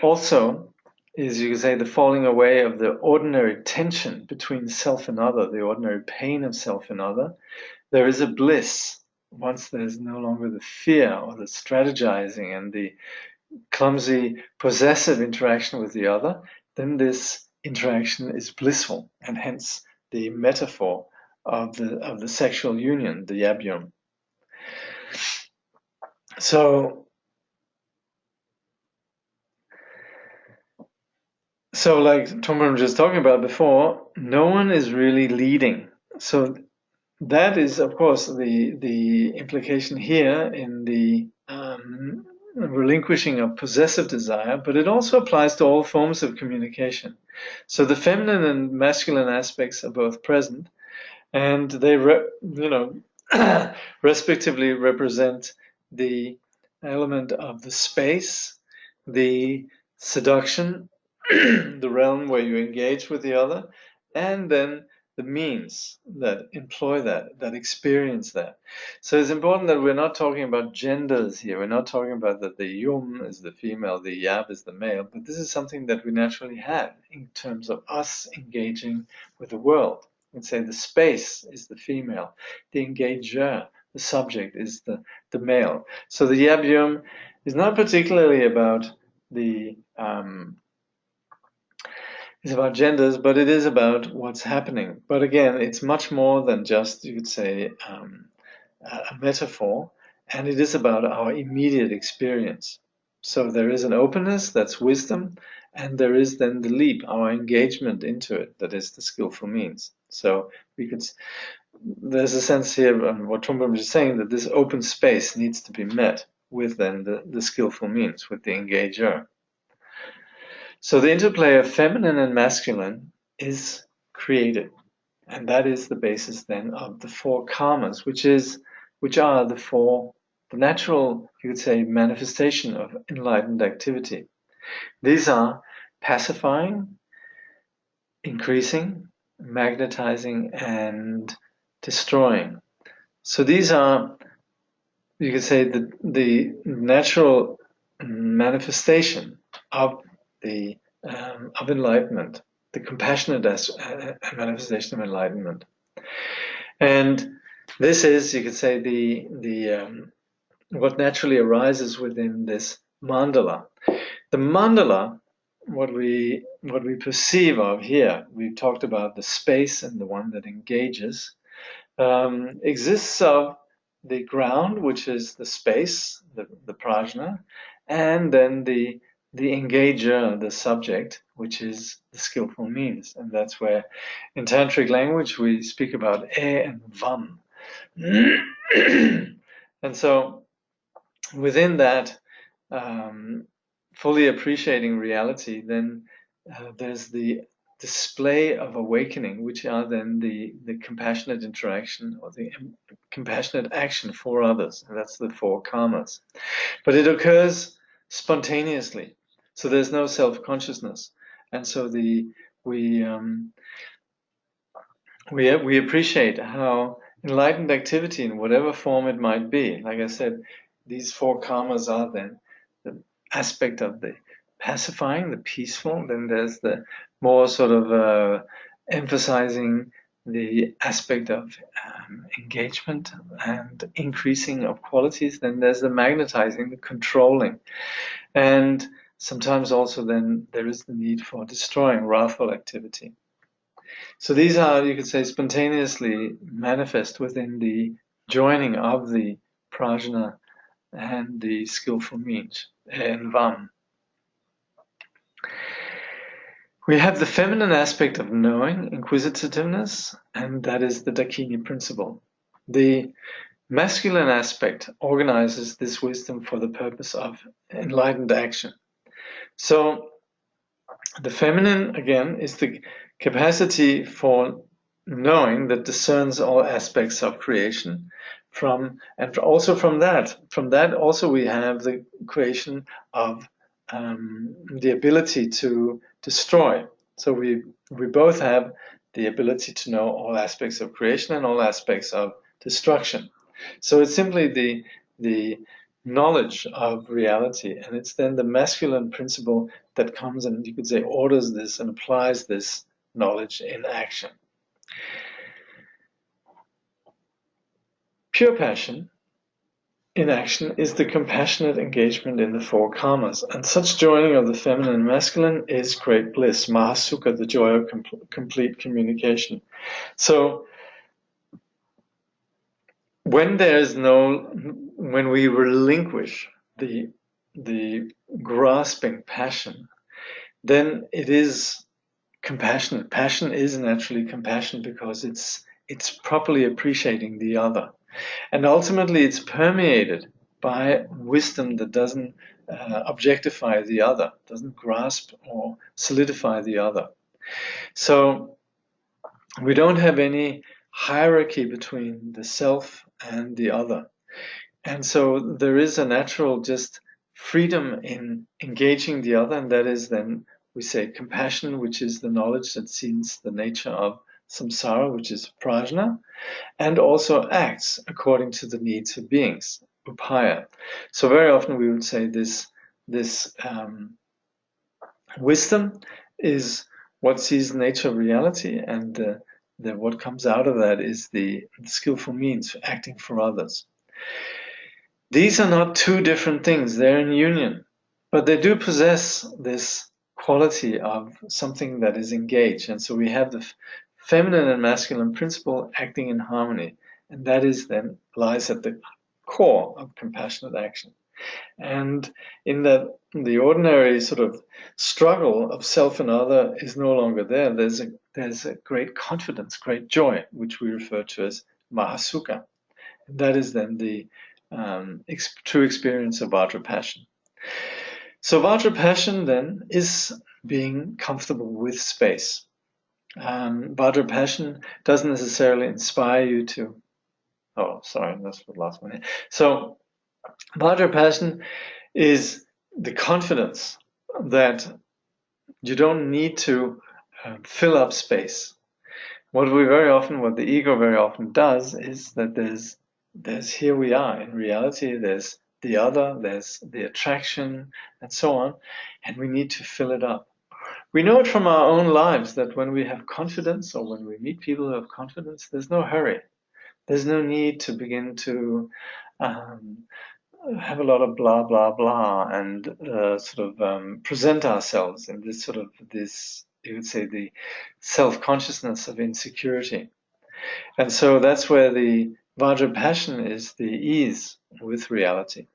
[SPEAKER 2] also is, you could say, the falling away of the ordinary tension between self and other, the ordinary pain of self and other. There is a bliss once there's no longer the fear or the strategizing and the clumsy possessive interaction with the other. Then this interaction is blissful, and hence the metaphor of the sexual union, the yabyum. So like Trungpa was just talking about before, no one is really leading. So that is, of course, the implication here in the relinquishing of possessive desire, but it also applies to all forms of communication. So the feminine and masculine aspects are both present, and they, respectively represent the element of the space, the seduction, the realm where you engage with the other, and then the means that employ that experience that. So it's important that we're not talking about genders here. We're not talking about that the yum is the female, the yab is the male, but this is something that we naturally have in terms of us engaging with the world. We'd say the space is the female, the engager, the subject is the male. So the yabyum is not particularly about it's about genders, but it is about what's happening. But again, it's much more than just, you could say, a metaphor, and it is about our immediate experience. So there is an openness, that's wisdom, and there is then the leap, our engagement into it, that is the skillful means. So there's a sense here of what Trungpa was saying, that this open space needs to be met with then the skillful means, with the engager. So the interplay of feminine and masculine is created. And that is the basis then of the four karmas, which are the natural, you could say, manifestation of enlightened activity. These are pacifying, increasing, magnetizing, and destroying. So these are, you could say, the natural manifestation of of enlightenment, the compassionate manifestation of enlightenment. And this is, you could say, what naturally arises within this mandala. The mandala, what we perceive of here, we've talked about the space and the one that engages, exists of the ground, which is the space, the prajna, and then the engager, the subject, which is the skillful means. And that's where in tantric language we speak about e and vam. And so within that, fully appreciating reality, then there's the display of awakening, which are then the compassionate interaction or the compassionate action for others. And that's the four karmas. But it occurs spontaneously. So there's no self-consciousness. And so we appreciate how enlightened activity, in whatever form it might be, like I said, these four karmas are then the aspect of the pacifying, the peaceful. Then there's the more sort of emphasizing the aspect of engagement and increasing of qualities. Then there's the magnetizing, the controlling. And sometimes also then there is the need for destroying, wrathful activity. So these are, you could say, spontaneously manifest within the joining of the prajna and the skillful means, in vam. We have the feminine aspect of knowing, inquisitiveness, and that is the Dakini principle. The masculine aspect organizes this wisdom for the purpose of enlightened action. So the feminine, again, is the capacity for knowing that discerns all aspects of creation. And also from that also we have the creation of the ability to destroy. So we both have the ability to know all aspects of creation and all aspects of destruction. So it's simply the knowledge of reality, and it's then the masculine principle that comes and, you could say, orders this and applies this knowledge in action. Pure passion in action is the compassionate engagement in the four karmas, and such joining of the feminine and masculine is great bliss, mahasukha, the joy of complete communication. So when we relinquish the grasping passion, then it is compassionate. Passion is naturally compassion because it's properly appreciating the other. And ultimately it's permeated by wisdom that doesn't objectify the other, doesn't grasp or solidify the other. So we don't have any hierarchy between the self and the other. And so there is a natural just freedom in engaging the other, and that is then, we say, compassion, which is the knowledge that sees the nature of samsara, which is prajna, and also acts according to the needs of beings, upaya. So very often we would say this wisdom is what sees the nature of reality, and what comes out of that is the skillful means for acting for others. These are not two different things, they're in union, but they do possess this quality of something that is engaged. And so we have the feminine and masculine principle acting in harmony, and that is then lies at the core of compassionate action. And in that, the ordinary sort of struggle of self and other is no longer there. There's a great confidence, great joy, which we refer to as mahasukha. That is then the true experience of Vajrapassion. So Vajrapassion then is being comfortable with space. Vajrapassion doesn't necessarily inspire you to. Oh, sorry, that's the last one here. So Vajrapassion is the confidence that you don't need to fill up space. What the ego very often does is that there's here we are. In reality, there's the other, there's the attraction, and so on, and we need to fill it up. We know it from our own lives that when we have confidence or when we meet people who have confidence, there's no hurry. There's no need to begin to have a lot of blah, blah, blah and present ourselves in this, you would say, the self-consciousness of insecurity. And so that's where the Vajrapassion is the ease with reality.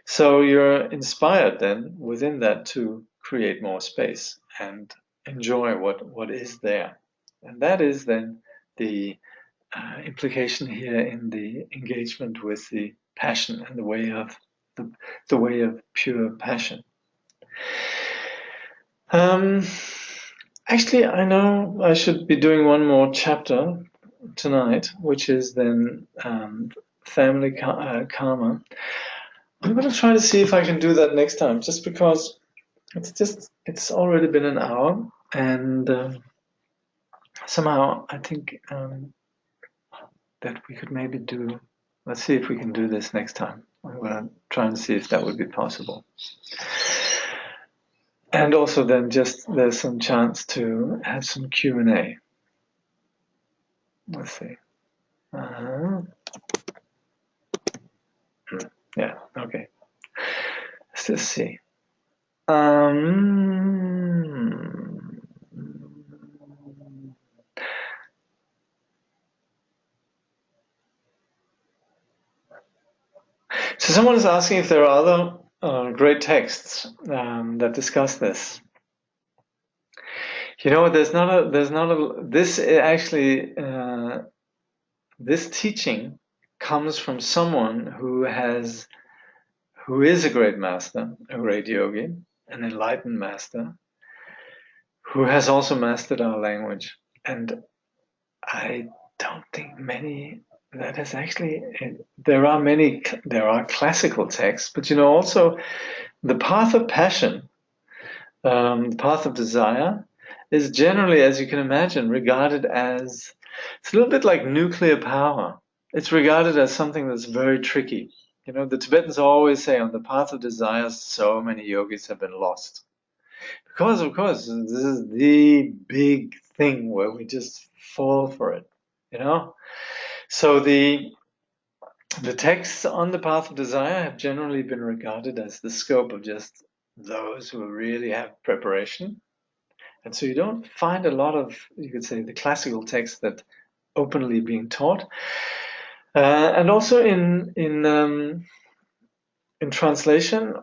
[SPEAKER 2] So you're inspired then within that to create more space and enjoy what is there. And that is then the implication here in the engagement with the passion and the way of pure passion. Actually, I know I should be doing one more chapter tonight, which is then family karma. I'm going to try to see if I can do that next time, just because it's already been an hour, and somehow I think that we could maybe do. Let's see if we can do this next time. I'm going to try and see if that would be possible. And also then just there's some chance to have some Q&A. Let's see. Yeah, okay. Let's just see. So someone is asking if there are other great texts that discuss this. You know, this teaching comes from someone who is a great master, a great yogi, an enlightened master, who has also mastered our language. And I don't think there are classical texts, but also the path of passion, the path of desire, is generally, as you can imagine, regarded as, it's a little bit like nuclear power. It's regarded as something that's very tricky. The Tibetans always say on the path of desire, so many yogis have been lost. Because, of course, this is the big thing where we just fall for it, So the texts on the path of desire have generally been regarded as the scope of just those who really have preparation. And so you don't find a lot of, you could say, the classical texts that openly being taught. And also in translation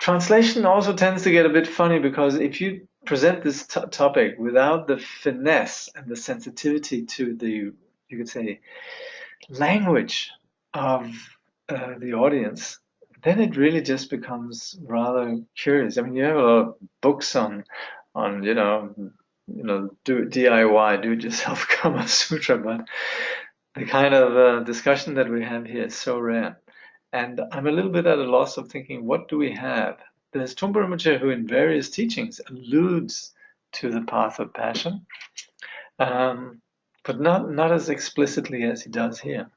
[SPEAKER 2] translation also tends to get a bit funny, because if you present this topic without the finesse and the sensitivity to the, you could say, language of the audience, then it really just becomes rather curious. I mean, you have a lot of books on do DIY, do it yourself Kama Sutra, but the kind of discussion that we have here is so rare. And I'm a little bit at a loss of thinking, what do we have? There's Trungpa Rinpoche, who in various teachings alludes to the path of passion, but not as explicitly as he does here.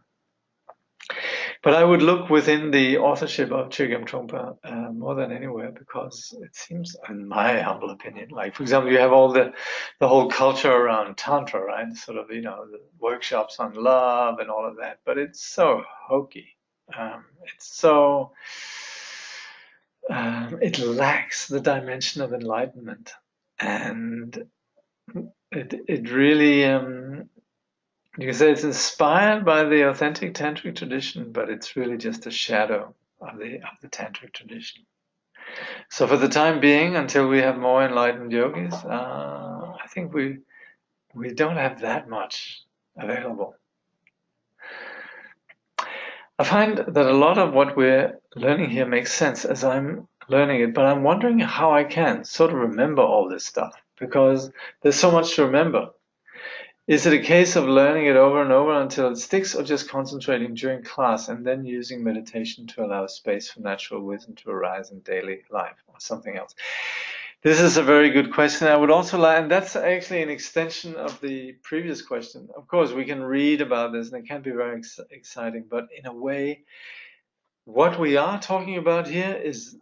[SPEAKER 2] But I would look within the authorship of Chögyam Trungpa more than anywhere, because it seems, in my humble opinion, like, for example, you have all the whole culture around Tantra, right? Sort of, the workshops on love and all of that, but it's so hokey. It's so it lacks the dimension of enlightenment, and it really you can say it's inspired by the authentic tantric tradition, but it's really just a shadow of the tantric tradition. So for the time being, until we have more enlightened yogis, I think we don't have that much available. I find that a lot of what we're learning here makes sense as I'm learning it, but I'm wondering how I can sort of remember all this stuff, because there's so much to remember. Is it a case of learning it over and over until it sticks, or just concentrating during class and then using meditation to allow space for natural wisdom to arise in daily life, or something else? This is a very good question. I would also like, and that's actually an extension of the previous question. Of course, we can read about this and it can be very exciting, but in a way, what we are talking about here is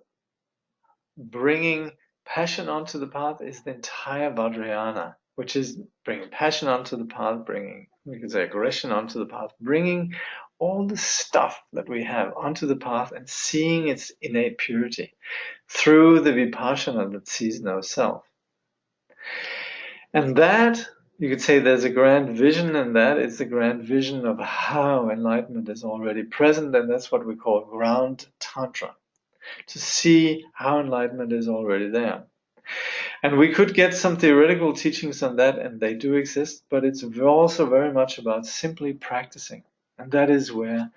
[SPEAKER 2] bringing passion onto the path, is the entire Vajrayana, which is bringing passion onto the path, bringing, we could say, aggression onto the path, bringing all the stuff that we have onto the path and seeing its innate purity through the vipassana that sees no self. And that, you could say, there's a grand vision, and that is the grand vision of how enlightenment is already present, and that's what we call ground tantra, to see how enlightenment is already there. And we could get some theoretical teachings on that, and they do exist, but it's also very much about simply practicing. And that is where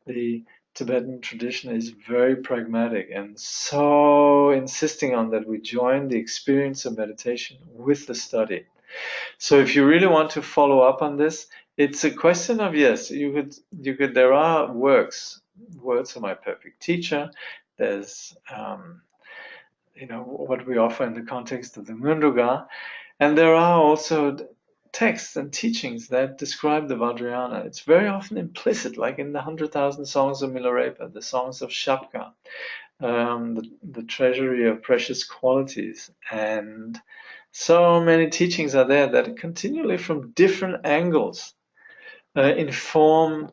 [SPEAKER 2] the Tibetan tradition is very pragmatic and so insisting on that we join the experience of meditation with the study. So if you really want to follow up on this, it's a question of, yes, you could, there are works of my perfect teacher. There's, what we offer in the context of the Munduga. And there are also texts and teachings that describe the Vajrayana. It's very often implicit, like in the 100,000 Songs of Milarepa, the Songs of Shapka, the Treasury of Precious Qualities. And so many teachings are there that continually from different angles inform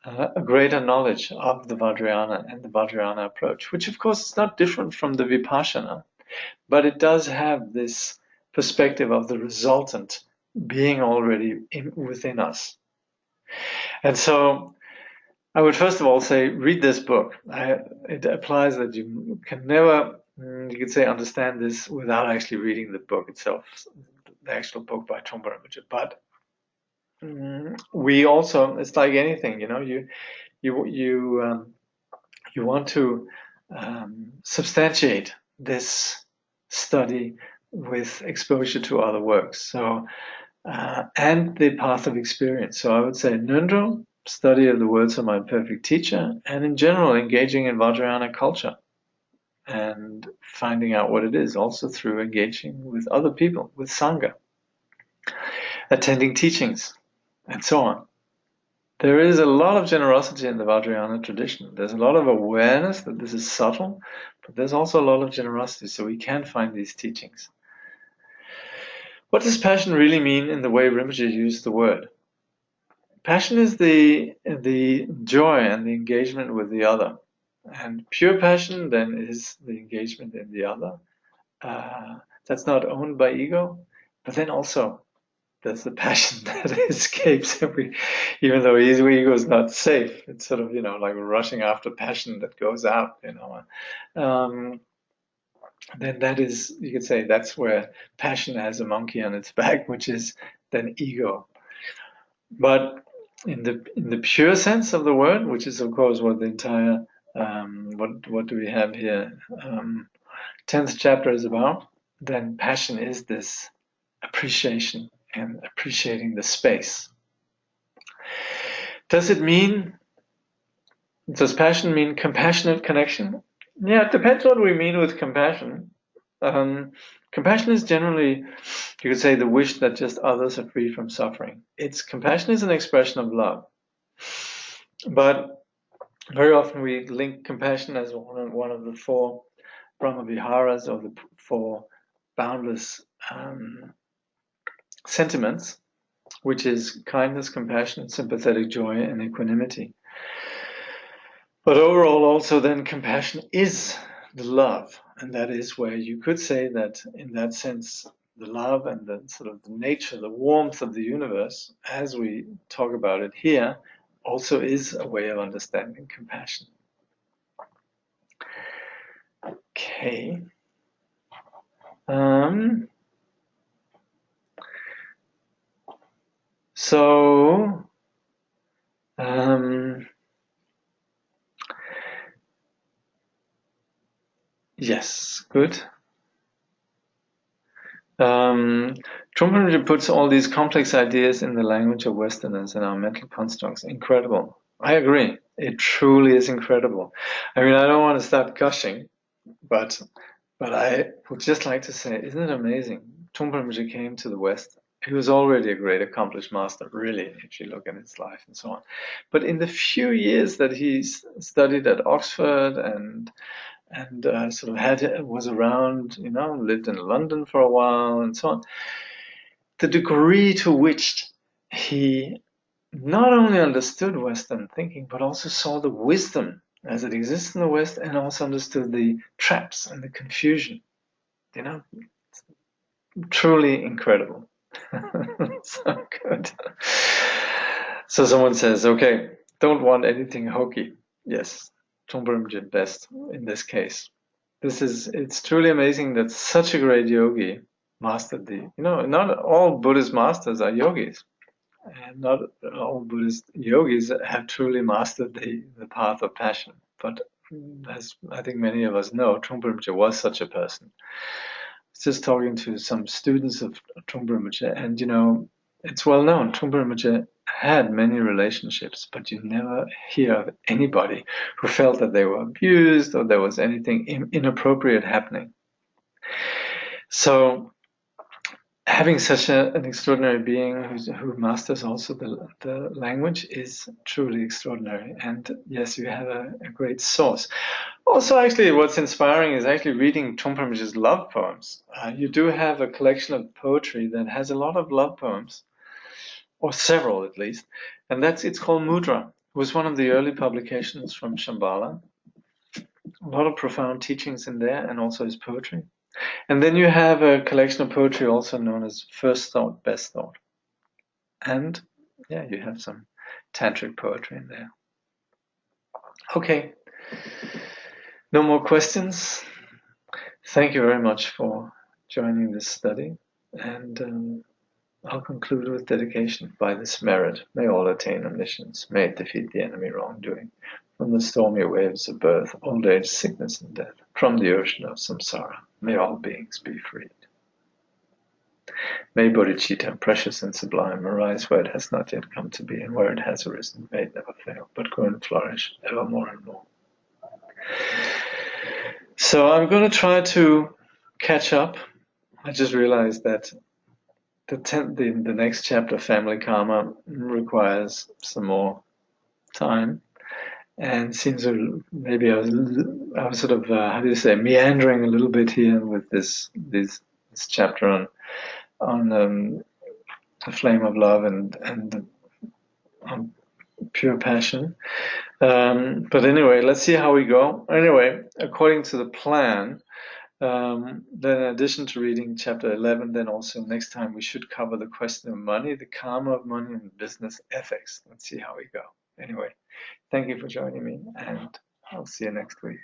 [SPEAKER 2] a greater knowledge of the Vajrayana and the Vajrayana approach, which of course is not different from the Vipassana, but it does have this perspective of the resultant being already within us. And so I would first of all say, read this book. It applies that you can never, you could say, understand this without actually reading the book itself, the actual book by Trungpa Rinpoche. But we also, it's like anything, you want to substantiate this study with exposure to other works. So, and the path of experience. So I would say Nundro, study of the words of my perfect teacher, and in general, engaging in Vajrayana culture and finding out what it is, also through engaging with other people, with Sangha, attending teachings, and so on. There is a lot of generosity in the Vajrayana tradition. There's a lot of awareness that this is subtle, but there's also a lot of generosity, so we can find these teachings. What does passion really mean in the way Rinpoche used the word? Passion is the joy and the engagement with the other. And pure passion then is the engagement in the other. That's not owned by ego, but then also there's the passion that escapes even though ego is not safe. It's sort of, like rushing after passion that goes out, then that is, you could say, that's where passion has a monkey on its back, which is then ego. But in the pure sense of the word, which is of course what the entire what do we have here? 10th chapter is about. Then passion is this appreciation and appreciating the space. Does passion mean compassionate connection? Yeah, it depends what we mean with compassion. Compassion is generally, you could say, the wish that just others are free from suffering. Compassion is an expression of love. But very often we link compassion as one of the four Brahma Viharas, or the four boundless sentiments, which is kindness, compassion, sympathetic joy, and equanimity. But overall, also then compassion is the love, and that is where you could say that in that sense, the love and the sort of the nature, the warmth of the universe, as we talk about it here, also is a way of understanding compassion. Okay. So, yes, good. Trungpa Rinpoche puts all these complex ideas in the language of Westerners and our mental constructs. Incredible. I agree. It truly is incredible. I mean, I don't want to start gushing, but I would just like to say, isn't it amazing? Trungpa Rinpoche came to the West. He was already a great accomplished master, really, if you look at his life and so on. But in the few years that he studied at Oxford and sort of was around, lived in London for a while and so on, the degree to which he not only understood Western thinking, but also saw the wisdom as it exists in the West, and also understood the traps and the confusion. Truly incredible. So good. So someone says, okay, don't want anything hokey. Yes, Trungpa Rinpoche best in this case. It's truly amazing that such a great yogi mastered not all Buddhist masters are yogis. And not all Buddhist yogis have truly mastered the path of passion. But as I think many of us know, Trungpa Rinpoche was such a person. I was just talking to some students of Trungpa Rinpoche, and it's well known, Trungpa Rinpoche had many relationships, but you never hear of anybody who felt that they were abused or there was anything inappropriate happening. So having such an extraordinary being who masters also the language is truly extraordinary. And yes, you have a great source. Also, actually, what's inspiring is actually reading Trungpa Rinpoche's love poems. You do have a collection of poetry that has a lot of love poems, or several at least, and it's called Mudra. It was one of the early publications from Shambhala. A lot of profound teachings in there, and also his poetry. And then you have a collection of poetry also known as First Thought, Best Thought. And yeah, you have some tantric poetry in there. Okay. No more questions? Thank you very much for joining this study. And I'll conclude with dedication. By this merit, may all attain omniscience. May it defeat the enemy wrongdoing. From the stormy waves of birth, old age, sickness, and death. From the ocean of samsara, may all beings be freed. May bodhicitta, precious and sublime, arise where it has not yet come to be, and where it has arisen, may it never fail, but grow and flourish ever more and more. So I'm going to try to catch up. I just realized that the next chapter, Family Karma, requires some more time, and seems maybe I was sort of meandering a little bit here with this chapter on the flame of love and on pure passion. But anyway, let's see how we go. Anyway, according to the plan, then in addition to reading chapter 11, then also next time we should cover the question of money, the karma of money, and business ethics. Let's see how we go. Anyway, thank you for joining me, and I'll see you next week.